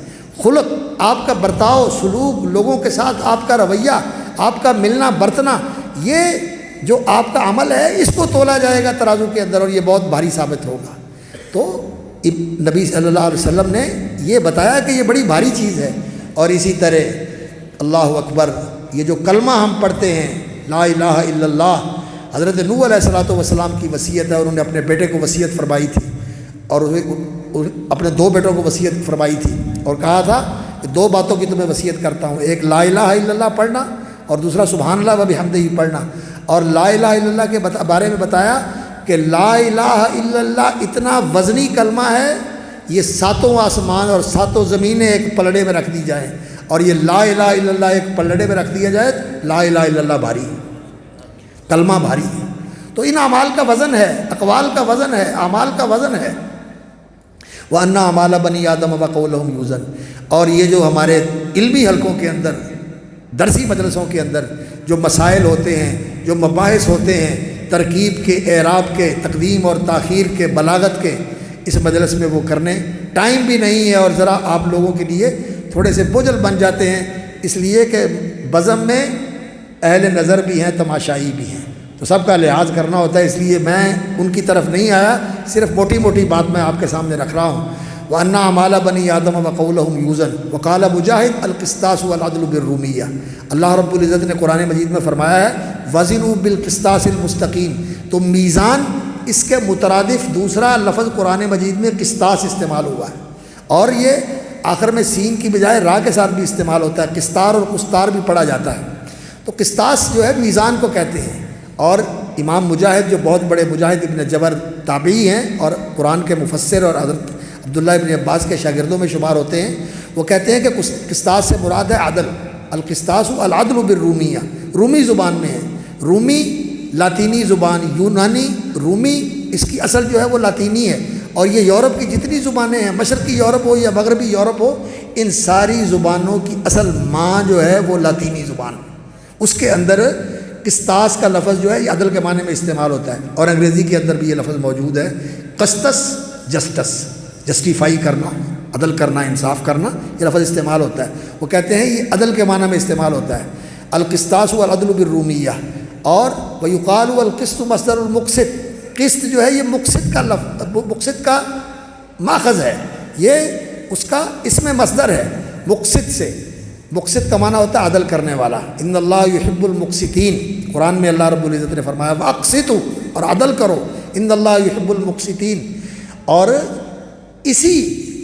S1: خلق، آپ کا برتاؤ، سلوک، لوگوں کے ساتھ آپ کا رویہ، آپ کا ملنا برتنا، یہ جو آپ کا عمل ہے اس کو تولا جائے گا ترازو کے اندر، اور یہ بہت بھاری ثابت ہوگا۔ تو نبی صلی اللہ علیہ وسلم نے یہ بتایا کہ یہ بڑی بھاری چیز ہے۔ اور اسی طرح اللہ اکبر، یہ جو کلمہ ہم پڑھتے ہیں لا الہ الا اللہ، حضرت نوح علیہ الصلوۃ والسلام کی وصیت ہے، اور انہوں نے اپنے بیٹے کو وصیت فرمائی تھی، اور اپنے دو بیٹوں کو وصیت فرمائی تھی، اور کہا تھا کہ دو باتوں کی تمہیں وصیت کرتا ہوں، ایک لا الہ الا اللہ پڑھنا اور دوسرا سبحان اللہ و بحمدہ پڑھنا۔ اور لا الہ الا اللہ کے بارے میں بتایا کہ لا الہ الا اللہ اتنا وزنی کلمہ ہے، یہ ساتوں آسمان اور ساتوں زمینیں ایک پلڑے میں رکھ دی جائیں، اور یہ لا الہ الا اللہ ایک پلڑے میں رکھ دیا جائے، لا الہ الا اللہ بھاری ہے، کلمہ بھاری ہے۔ تو ان اعمال کا وزن ہے، اقوال کا وزن ہے، اعمال کا وزن ہے۔ وَأَنَّ أَعْمَالَ بَنِي آدَمَ وَقَوْلُهُمْ يُوزَنُ، اور یہ جو ہمارے علمی حلقوں کے اندر، درسی مجلسوں کے اندر جو مسائل ہوتے ہیں، جو مباحث ہوتے ہیں، ترکیب کے، اعراب کے، تقدیم اور تاخیر کے، بلاغت کے، اس مجلس میں وہ کرنے ٹائم بھی نہیں ہے، اور ذرا آپ لوگوں کے لیے تھوڑے سے بوجھل بن جاتے ہیں، اس لیے کہ بزم میں اہل نظر بھی ہیں، تماشائی بھی ہیں، تو سب کا لحاظ کرنا ہوتا ہے، اس لیے میں ان کی طرف نہیں آیا، صرف موٹی موٹی بات میں آپ کے سامنے رکھ رہا ہوں۔ وَأَنَّ أَعْمَالَ بَنِي آدَمَ وَقَوْلُهُمْ يُوزَنُ وَقَالَ مُجَاہد الْقِسْطَاسُ وَالْعَدْلُ بِالرُّومِيَّہ، اللہ رب العزت نے قرآن مجید میں فرمایا ہے وَزِنُوا بِالْقِسْطَاسِ الْمُسْتَقِيمِ، تو میزان، اس کے مترادف دوسرا لفظ قرآن مجید میں قسطاس استعمال ہوا ہے، اور یہ آخر میں سین کی بجائے را کے ساتھ بھی استعمال ہوتا ہے، قسطار اور قسطار بھی پڑھا جاتا ہے۔ تو قسطاس جو ہے میزان کو کہتے ہیں، اور امام مجاہد جو بہت بڑے مجاہد ابن جبر تابعی ہیں اور قرآن کے مفسر اور حضرت عبداللہ ابن عباس کے شاگردوں میں شمار ہوتے ہیں، وہ کہتے ہیں کہ قسطاس سے مراد ہے عدل، القسطاس العدل بالرومیہ، رومی زبان میں ہے، رومی لاطینی زبان، یونانی رومی، اس کی اصل جو ہے وہ لاطینی ہے، اور یہ یورپ کی جتنی زبانیں ہیں، مشرقی یورپ ہو یا مغربی یورپ ہو، ان ساری زبانوں کی اصل ماں جو ہے وہ لاطینی زبان، اس کے اندر قسطاس کا لفظ جو ہے یہ عدل کے معنی میں استعمال ہوتا ہے، اور انگریزی کے اندر بھی یہ لفظ موجود ہے، قسطس جسٹس، جسٹیفائی کرنا، عدل کرنا، انصاف کرنا، یہ لفظ استعمال ہوتا ہے، وہ کہتے ہیں یہ عدل کے معنی میں استعمال ہوتا ہے، القسطاس والعدل بالرومیہ۔ اور وَيُقَالُ الْقِسْطُ مصدر المقسط، قسط جو ہے یہ مقسط کا لفظ، مقسط کا ماخذ ہے، یہ اس کا اسم مصدر ہے، مقسط سے، مقسط کا معنی ہوتا ہے عدل کرنے والا، ان اللہ یحب المقسطین، قرآن میں اللہ رب العزت نے فرمایا وَأَقْسِطُوا، اور عدل کرو، ان اللہ یحب المقسطین۔ اور اسی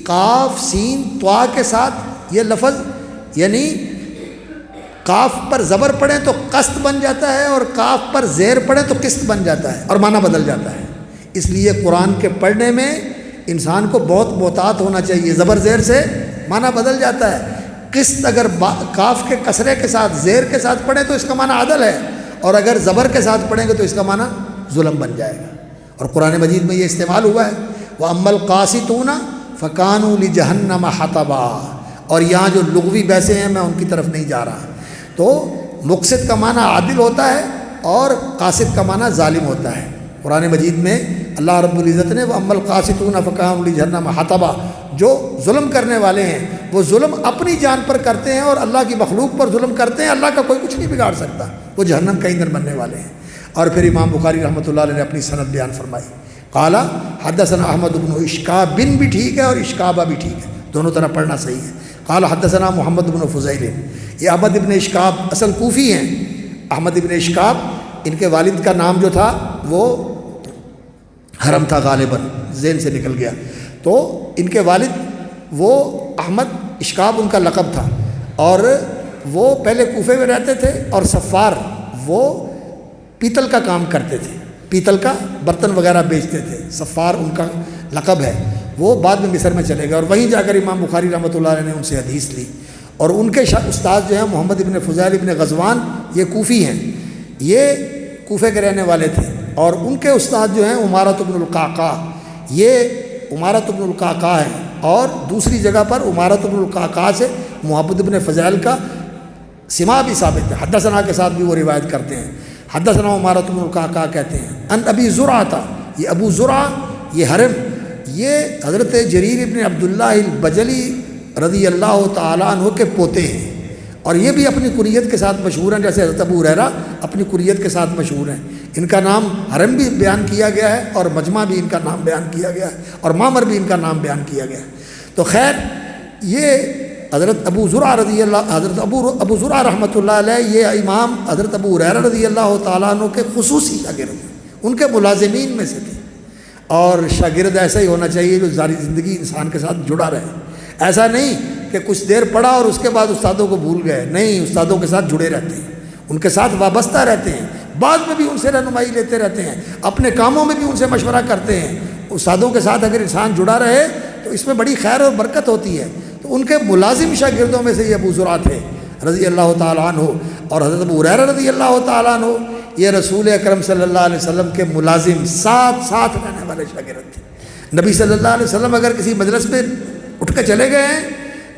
S1: قاف سین طوا کے ساتھ یہ لفظ، یعنی قاف پر زبر پڑھیں تو قسط بن جاتا ہے، اور قاف پر زیر پڑھیں تو قسط بن جاتا ہے، اور معنی بدل جاتا ہے۔ اس لیے قرآن کے پڑھنے میں انسان کو بہت محتاط ہونا چاہیے، زبر زیر سے معنی بدل جاتا ہے۔ قسط اگر کاف کے کسرے کے ساتھ، زیر کے ساتھ پڑھیں تو اس کا معنی عدل ہے، اور اگر زبر کے ساتھ پڑھیں گے تو اس کا معنی ظلم بن جائے گا، اور قرآن مجید میں یہ استعمال ہوا ہے، وَأَمَّا الْقَاسِطُونَ فَكَانُوا لِجَهَنَّمَ حَطَبًا، اور یہاں جو لغوی بحثیں ہیں میں ان کی طرف نہیں جا رہا۔ تو مقسط کا معنی عادل ہوتا ہے، اور قاسط کا معنی ظالم ہوتا ہے۔ قرآن مجید میں اللہ رب العزت نے وَأَمَّا الْقَاسِطُونَ فَكَانُوا لِجَهَنَّمَ حَطَبًا جو ظلم کرنے والے ہیں وہ ظلم اپنی جان پر کرتے ہیں اور اللہ کی مخلوق پر ظلم کرتے ہیں، اللہ کا کوئی کچھ نہیں بگاڑ سکتا، وہ جہنم کا ایندھن بننے والے ہیں۔ اور پھر امام بخاری رحمۃ اللہ علیہ نے اپنی سند بیان فرمائی، قال حدثنا احمد بن اشکاب، بن بھی ٹھیک ہے اور اشکابہ بھی ٹھیک ہے، دونوں طرح پڑھنا صحیح ہے۔ قال حدثنا محمد بن فضیل، یہ احمد ابن اشکاب اصل کوفی ہیں، احمد ابن اشکاب ان کے والد کا نام جو تھا وہ حرم تھا، غالباً ذہن سے نکل گیا، تو ان کے والد وہ احمد اشکاب ان کا لقب تھا، اور وہ پہلے کوفے میں رہتے تھے، اور صفار وہ پیتل کا کام کرتے تھے، پیتل کا برتن وغیرہ بیچتے تھے، صفار ان کا لقب ہے۔ وہ بعد میں مصر میں چلے گئے اور وہیں جا کر امام بخاری رحمۃ اللہ علیہ نے ان سے حدیث لی، اور ان کے استاد جو ہیں محمد ابن فضیل ابن غزوان، یہ کوفی ہیں، یہ کوفے کے رہنے والے تھے، اور ان کے استاد جو ہیں عمارۃ بن القعقاع، یہ عمارۃ بن القعقاع ہے، اور دوسری جگہ پر عمارۃ بن القعقاع سے محمد ابن فضیل کا سماع بھی ثابت ہے، حدثنا کے ساتھ بھی وہ روایت کرتے ہیں، حدثنا عمارۃ بن القعقاع کہتے ہیں ان ابی زرعہ تھا، یہ ابو زرعہ یہ حرم، یہ حضرت جریر ابن عبداللہ البجلی رضی اللہ تعالیٰ عنہ کے پوتے ہیں، اور یہ بھی اپنی کنیت کے ساتھ مشہور ہیں، جیسے حضرت ابو ہریرہ اپنی کنیت کے ساتھ مشہور ہیں۔ ان کا نام حرم بھی بیان کیا گیا ہے، اور مجمع بھی ان کا نام بیان کیا گیا ہے، اور معمر بھی ان کا نام بیان کیا گیا ہے۔ تو خیر، یہ حضرت ابو زرعہ رضی اللہ، حضرت ابو زرعہ رحمۃ اللہ علیہ، یہ امام حضرت ابو ہریرہ رضی اللہ تعالیٰ عنہ کے خصوصی شاگرد ہیں، ان کے ملازمین میں سے تھے، اور شاگرد ایسا ہی ہونا چاہیے جو ساری زندگی انسان کے ساتھ جڑا رہے، ایسا نہیں کہ کچھ دیر پڑھا اور اس کے بعد استادوں کو بھول گئے، نہیں، استادوں کے ساتھ جڑے رہتے ہیں، ان کے ساتھ وابستہ رہتے ہیں، بعد میں بھی ان سے رہنمائی لیتے رہتے ہیں، اپنے کاموں میں بھی ان سے مشورہ کرتے ہیں۔ استادوں کے ساتھ اگر انسان جڑا رہے تو اس میں بڑی خیر اور برکت ہوتی ہے۔ تو ان کے ملازم شاگردوں میں سے یہ ابو زرعہ تھے رضی اللہ تعالیٰ عنہ، اور حضرت ابو ہریرہ رضی اللہ تعالیٰ عنہ یہ رسول اکرم صلی اللہ علیہ وسلم کے ملازم، ساتھ رہنے والے شاگرد تھے۔ نبی صلی اللہ علیہ وسلم اگر کسی مجلس میں اٹھ کے چلے گئے ہیں،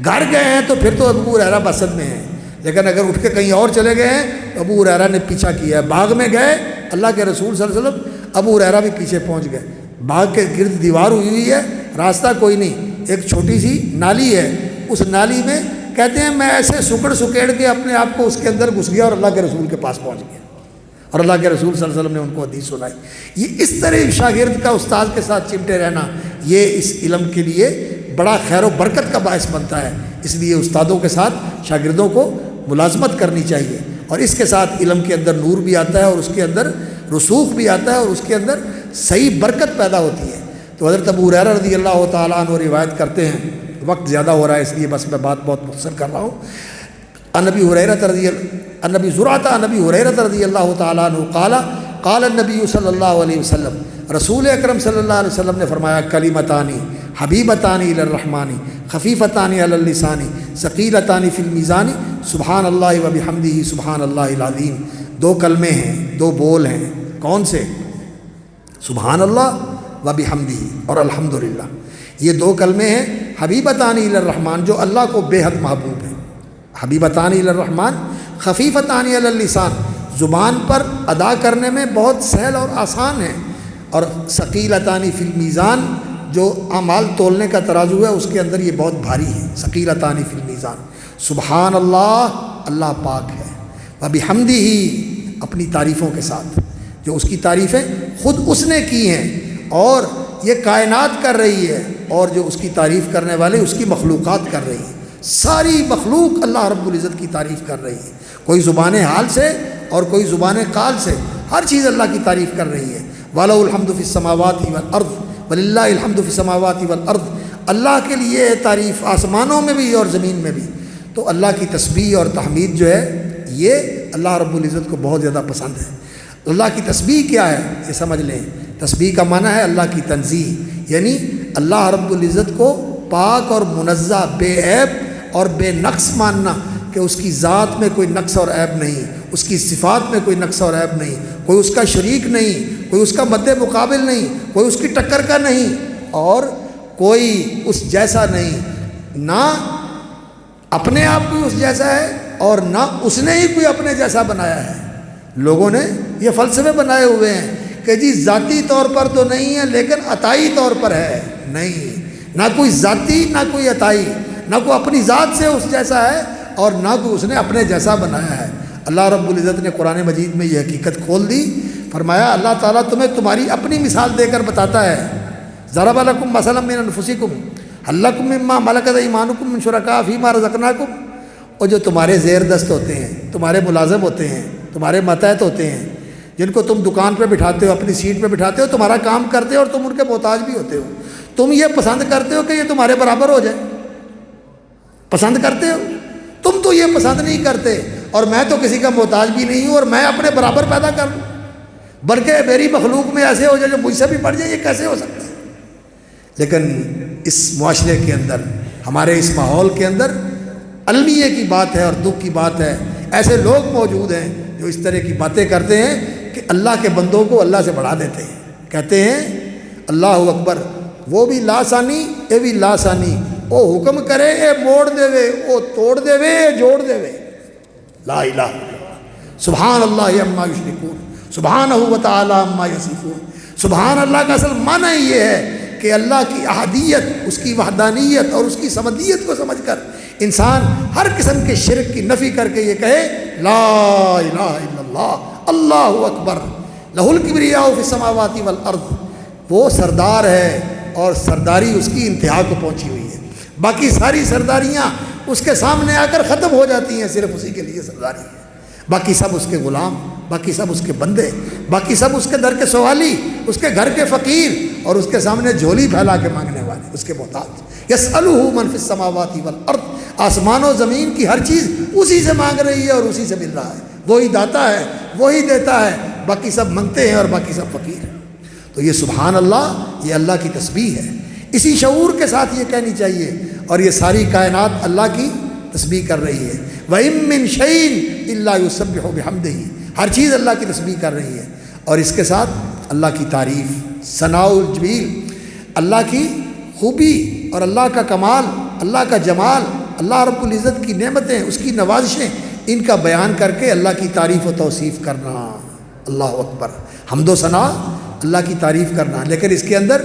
S1: گھر گئے ہیں، تو پھر تو ابو ہریرہ بسط میں ہیں، لیکن اگر اٹھ کے کہیں اور چلے گئے ہیں تو ابو ہریرہ نے پیچھا کیا ہے۔ باغ میں گئے، اللہ کے رسول صلی اللہ علیہ وسلم، ابو ہریرہ بھی پیچھے پہنچ گئے، باغ کے گرد دیوار ہوئی ہے، راستہ کوئی نہیں، ایک چھوٹی سی نالی ہے، اس نالی میں کہتے ہیں میں ایسے سکیڑ کے اپنے آپ کو اس کے اندر گھس گیا اور اللہ کے رسول کے پاس پہنچ گیا، اور اللہ کے رسول صلی اللہ علیہ وسلم نے ان کو حدیث سنائی۔ یہ اس طرح شاگرد کا استاد کے ساتھ چمٹے رہنا، یہ اس علم کے لیے بڑا خیر و برکت کا باعث بنتا ہے، اس لیے استادوں کے ساتھ شاگردوں کو ملازمت کرنی چاہیے، اور اس کے ساتھ علم کے اندر نور بھی آتا ہے، اور اس کے اندر رسوخ بھی آتا ہے، اور اس کے اندر صحیح برکت پیدا ہوتی ہے۔ تو حضرت ابو ہریرہ رضی اللہ تعالیٰ عنہ روایت کرتے ہیں، وقت زیادہ ہو رہا ہے اس لیے بس میں بات بہت مختصر کر رہا ہوں۔ عن ابی زرعہ عن ابی ہریرہ رضی اللہ تعالیٰ عنہ قال قال النبی صلی اللہ علیہ وسلم، رسول اکرم صلی اللہ علیہ وسلم نے فرمایا، کلمتانی حبیبتانی الی الرحمن خفیفتانی علی اللسان ثقیلتانی فی المیزان سبحان اللہ و بحمدہ سبحان اللہ العظیم۔ دو کلمے ہیں، دو بول ہیں، کون سے؟ سبحان اللہ و بحمدہ اور الحمدللہ، یہ دو کلمے ہیں حبیبتانی الی الرحمن جو اللہ کو بے حد محبوب ہیں، حبیبتانی الی الرحمن خفیفتانی علی اللسان، زبان پر ادا کرنے میں بہت سہل اور آسان ہے، اور ثقیلتانی فی المیزان جو اعمال تولنے کا ترازو ہے اس کے اندر یہ بہت بھاری ہے، ثقیلتانی فی المیزان۔ سبحان اللہ، اللہ پاک ہے، وبحمدہ اپنی تعریفوں کے ساتھ، جو اس کی تعریفیں خود اس نے کی ہیں اور یہ کائنات کر رہی ہے، اور جو اس کی تعریف کرنے والے اس کی مخلوقات کر رہی ہیں، ساری مخلوق اللہ رب العزت کی تعریف کر رہی ہے، کوئی زبان حال سے اور کوئی زبان قال سے، ہر چیز اللہ کی تعریف کر رہی ہے۔ وَلَهُ الْحَمْدُ فِي السَّمَاوَاتِ وَالْأَرْضِ وَلِلَّهِ الْحَمْدُ فِي السَّمَاوَاتِ وَالْأَرْضِ، اللہ کے لیے ہے تعریف آسمانوں میں بھی اور زمین میں بھی۔ تو اللہ کی تسبیح اور تحمید جو ہے یہ اللہ رب العزت کو بہت زیادہ پسند ہے۔ اللہ کی تسبیح کیا ہے یہ سمجھ لیں، تسبیح کا معنی ہے اللہ کی تنزیہ، یعنی اللہ رب العزت کو پاک اور منزہ، بے عیب اور بے نقص ماننا، کہ اس کی ذات میں کوئی نقص اور عیب نہیں، اس کی صفات میں کوئی نقص اور عیب نہیں، کوئی اس کا شریک نہیں، کوئی اس کا مد مقابل نہیں، کوئی اس کی ٹکر کا نہیں، اور کوئی اس جیسا نہیں، نہ اپنے آپ کو اس جیسا ہے اور نہ اس نے ہی کوئی اپنے جیسا بنایا ہے۔ لوگوں نے یہ فلسفے بنائے ہوئے ہیں کہ جی ذاتی طور پر تو نہیں ہے لیکن عطائی طور پر ہے، نہیں، نہ کوئی ذاتی نہ کوئی عطائی، نہ کوئی اپنی ذات سے اس جیسا ہے اور نہ کوئی اس نے اپنے جیسا بنایا ہے۔ اللہ رب العزت نے قرآن مجید میں یہ حقیقت کھول دی، فرمایا اللہ تعالیٰ تمہیں تمہاری اپنی مثال دے کر بتاتا ہے، ضرب لکم مثلا من انفسکم هل لکم مما ملکت ایمانکم من شرکاء فیما رزقناکم، اور جو تمہارے زیر دست ہوتے ہیں، تمہارے ملازم ہوتے ہیں، تمہارے ماتحت ہوتے ہیں، جن کو تم دکان پہ بٹھاتے ہو، اپنی سیٹ پہ بٹھاتے ہو، تمہارا کام کرتے ہو اور تم ان کے محتاج بھی ہوتے ہو، تم یہ پسند کرتے ہو کہ یہ تمہارے برابر ہو جائے؟ پسند کرتے ہو؟ تم تو یہ پسند نہیں کرتے، اور میں تو کسی کا محتاج بھی نہیں ہوں اور میں اپنے برابر پیدا کر لوں، بلکہ میری مخلوق میں ایسے ہو جائے جو مجھ سے بھی بڑھ جائے، یہ کیسے ہو سکتا ہے؟ لیکن اس معاشرے کے اندر، ہمارے اس ماحول کے اندر المیہ کی بات ہے اور دکھ کی بات ہے، ایسے لوگ موجود ہیں جو اس طرح کی باتیں کرتے ہیں کہ اللہ کے بندوں کو اللہ سے بڑھا دیتے ہیں، کہتے ہیں اللہ اکبر، وہ بھی لاسانی اے بھی لاسانی، او حکم کرے اے موڑ دے وے، او توڑ دے وے اے جوڑ دے وے، لا الہ الا اللہ، سبحان اللہ عما یشرکون، سبحانہ و تعالی عما یصفون۔ سبحان اللہ کا اصل معنی یہ ہے کہ اللہ کی احدیت، اس کی وحدانیت اور اس کی صمدیت کو سمجھ کر انسان ہر قسم کے شرک کی نفی کر کے یہ کہے لا الہ الا اللہ، اللہ اکبر، لہ الکبریاء فی السماوات والارض۔ وہ سردار ہے اور سرداری اس کی انتہا کو پہنچی ہوئی ہے، باقی ساری سرداریاں اس کے سامنے آ کر ختم ہو جاتی ہیں، صرف اسی کے لیے سرداری ہے، باقی سب اس کے غلام، باقی سب اس کے بندے، باقی سب اس کے در کے سوالی، اس کے گھر کے فقیر اور اس کے سامنے جھولی پھیلا کے مانگنے والے، اس کے محتاج۔ یسألہ من فی السماوات والارض، آسمان و زمین کی ہر چیز اسی سے مانگ رہی ہے اور اسی سے مل رہا ہے، وہی داتا ہے، وہی دیتا ہے، باقی سب منگتے ہیں اور باقی سب فقیر ہیں۔ تو یہ سبحان اللہ، یہ اللہ کی تسبیح ہے، اسی شعور کے ساتھ یہ کہنی چاہیے، اور یہ ساری کائنات اللہ کی تسبیح کر رہی ہے۔ وَإِن مِّن شَيْءٍ إِلَّا يُسَبِّحُ بِحَمْدِهِ، ہر چیز اللہ کی تسبیح کر رہی ہے، اور اس کے ساتھ اللہ کی تعریف، ثناء الجمیل، اللہ کی خوبی اور اللہ کا کمال، اللہ کا جمال، اللہ رب العزت کی نعمتیں، اس کی نوازشیں، ان کا بیان کر کے اللہ کی تعریف و توصیف کرنا، اللہ اکبر، حمد و ثنا، اللہ کی تعریف کرنا، لیکن اس کے اندر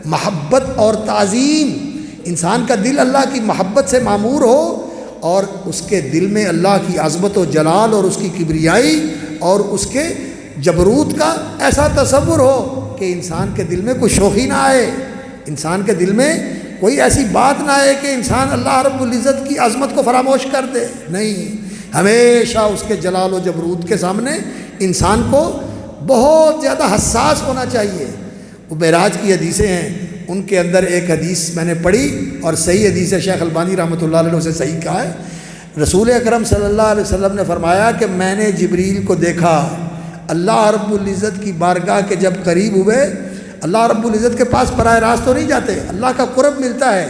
S1: محبت اور تعظیم، انسان کا دل اللہ کی محبت سے معمور ہو اور اس کے دل میں اللہ کی عظمت و جلال اور اس کی کبریائی اور اس کے جبروت کا ایسا تصور ہو کہ انسان کے دل میں کوئی شوخی نہ آئے، انسان کے دل میں کوئی ایسی بات نہ آئے کہ انسان اللہ رب العزت کی عظمت کو فراموش کر دے، نہیں، ہمیشہ اس کے جلال و جبروت کے سامنے انسان کو بہت زیادہ حساس ہونا چاہیے۔ وہ معراج کی حدیثیں ہیں، ان کے اندر ایک حدیث میں نے پڑھی اور صحیح حدیث ہے، شیخ البانی رحمۃ اللہ علیہ نے اسے صحیح کہا ہے۔ رسول اکرم صلی اللہ علیہ وسلم نے فرمایا کہ میں نے جبریل کو دیکھا، اللہ رب العزت کی بارگاہ کے جب قریب ہوئے، اللہ رب العزت کے پاس براہ راست تو نہیں جاتے، اللہ کا قرب ملتا ہے،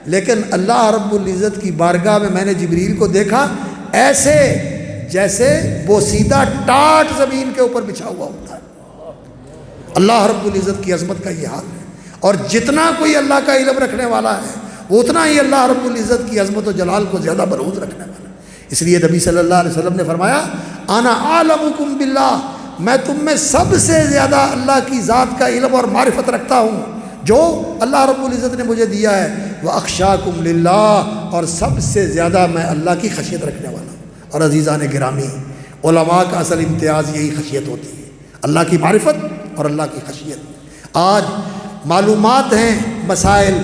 S1: لیکن اللہ رب العزت کی بارگاہ میں نے جبریل کو دیکھا ایسے جیسے بوسیدہ ٹاٹ زمین کے اوپر بچھا ہوا ہوتا ہے۔ اللہ رب العزت کی عظمت کا یہ حال ہے، اور جتنا کوئی اللہ کا علم رکھنے والا ہے وہ اتنا ہی اللہ رب العزت کی عظمت و جلال کو زیادہ بروز رکھنے والا ہے۔ اس لیے نبی صلی اللہ علیہ وسلم نے فرمایا انا اعلمکم باللہ، میں تم میں سب سے زیادہ اللہ کی ذات کا علم اور معرفت رکھتا ہوں جو اللہ رب العزت نے مجھے دیا ہے، وَأَخْشَاكُمْ لِلَّهِ، اور سب سے زیادہ میں اللہ کی خشیت رکھنے والا ہوں۔ اور عزیزان گرامی، علماء کا اصل امتیاز یہی خشیت ہوتی ہے، اللہ کی معرفت اور اللہ کی خشیت۔ آج معلومات ہیں، مسائل،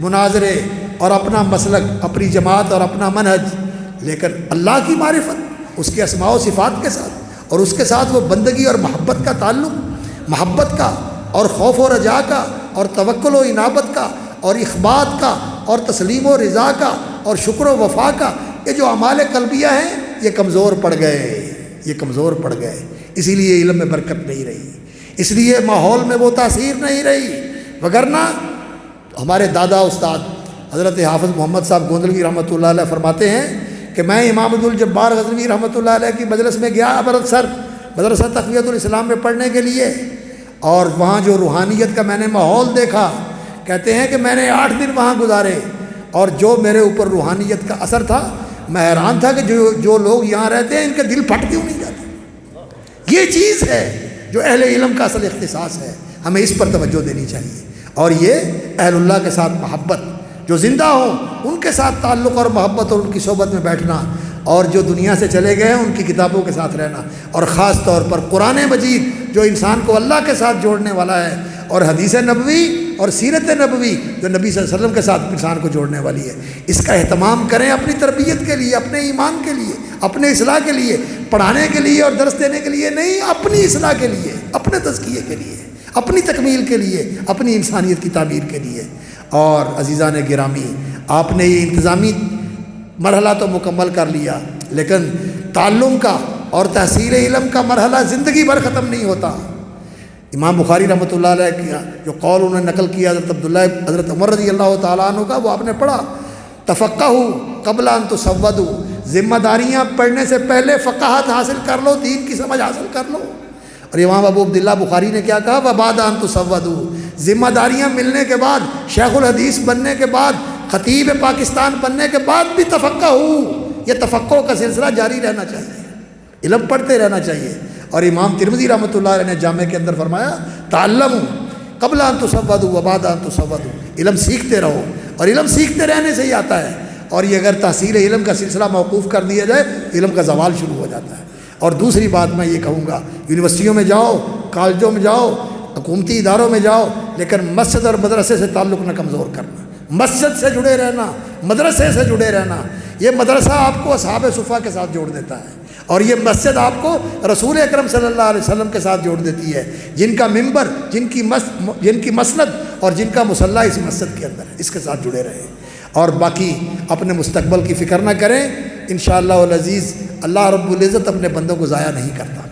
S1: مناظرے اور اپنا مسلک، اپنی جماعت اور اپنا منہج، لیکن اللہ کی معرفت، اس کے اسماء و صفات کے ساتھ اور اس کے ساتھ وہ بندگی اور محبت کا تعلق، محبت کا اور خوف و رجا کا اور توکل و انابت کا اور اخبات کا اور تسلیم و رضا کا اور شکر و وفا کا، یہ جو اعمال قلبیہ ہیں یہ کمزور پڑ گئے، یہ کمزور پڑ گئے، اسی لیے علم میں برکت نہیں رہی، اس لیے ماحول میں وہ تاثیر نہیں رہی، وگرنہ ہمارے دادا استاد حضرت حافظ محمد صاحب گوندلوی رحمۃ اللہ علیہ فرماتے ہیں کہ میں امام عبدالجبار غزنوی رحمۃ اللہ علیہ کی مجلس میں گیا امرتسر مدرسہ تقویۃ الاسلام میں پڑھنے کے لیے، اور وہاں جو روحانیت کا میں نے ماحول دیکھا، کہتے ہیں کہ میں نے 8 دن وہاں گزارے، اور جو میرے اوپر روحانیت کا اثر تھا، میں حیران تھا کہ جو لوگ یہاں رہتے ہیں ان کے دل پھٹ کیوں نہیں جاتے۔ یہ چیز ہے جو اہل علم کا اصل اختصاص ہے، ہمیں اس پر توجہ دینی چاہیے، اور یہ اہل اللہ کے ساتھ محبت، جو زندہ ہوں ان کے ساتھ تعلق اور محبت اور ان کی صحبت میں بیٹھنا، اور جو دنیا سے چلے گئے ہیں ان کی کتابوں کے ساتھ رہنا، اور خاص طور پر قرآن مجید جو انسان کو اللہ کے ساتھ جوڑنے والا ہے، اور حدیث نبوی اور سیرت نبوی جو نبی صلی اللہ علیہ وسلم کے ساتھ انسان کو جوڑنے والی ہے، اس کا اہتمام کریں اپنی تربیت کے لیے، اپنے ایمان کے لیے، اپنے اصلاح کے لیے، پڑھانے کے لیے اور درس دینے کے لیے نہیں، اپنی اصلاح کے لیے، اپنے تزکیے کے لیے، اپنی تکمیل کے لیے، اپنی انسانیت کی تعمیر کے لیے۔ اور عزیزان گرامی، آپ نے یہ انتظامی مرحلہ تو مکمل کر لیا، لیکن تعلم کا اور تحصیل علم کا مرحلہ زندگی بھر ختم نہیں ہوتا۔ امام بخاری رحمۃ اللہ علیہ کا جو قول انہوں نے نقل کیا حضرت عمر رضی اللہ تعالیٰ عنہ کا، وہ آپ نے پڑھا، تفقہوا قبل ان تسودوا، ذمہ داریاں پڑھنے سے پہلے فقاہت حاصل کر لو، دین کی سمجھ حاصل کر لو۔ اور امام ابو عبداللہ بخاری نے کیا کہا، وبعد ان تسودوا، ذمہ داریاں ملنے کے بعد، شیخ الحدیث بننے کے بعد، خطیب پاکستان بننے کے بعد بھی تفقہوا، یہ تفقہ کا سلسلہ جاری رہنا چاہیے، علم پڑھتے رہنا چاہیے۔ اور امام ترمذی رحمۃ اللہ علیہ نے جامع کے اندر فرمایا، تعلموا قبل ان تسودوا وبعد ان تسودوا، علم سیکھتے رہو، اور علم سیکھتے رہنے سے ہی آتا ہے۔ اور یہ اگر تحصیل علم کا سلسلہ موقوف کر دیا جائے، علم کا زوال شروع ہو جاتا ہے۔ اور دوسری بات میں یہ کہوں گا، یونیورسٹیوں میں جاؤ، کالجوں میں جاؤ، حکومتی اداروں میں جاؤ، لیکن مسجد اور مدرسے سے تعلق نہ کمزور کرنا، مسجد سے جڑے رہنا، مدرسے سے جڑے رہنا۔ یہ مدرسہ آپ کو اصحاب صفا کے ساتھ جوڑ دیتا ہے، اور یہ مسجد آپ کو رسول اکرم صلی اللہ علیہ وسلم کے ساتھ جوڑ دیتی ہے، جن کا ممبر، جن کی مسند اور جن کا مصلی اس مسجد کے اندر ہے، اس کے ساتھ جڑے رہیں۔ اور باقی اپنے مستقبل کی فکر نہ کریں، انشاءاللہ العزیز اللہ رب العزت اپنے بندوں کو ضائع نہیں کرتا۔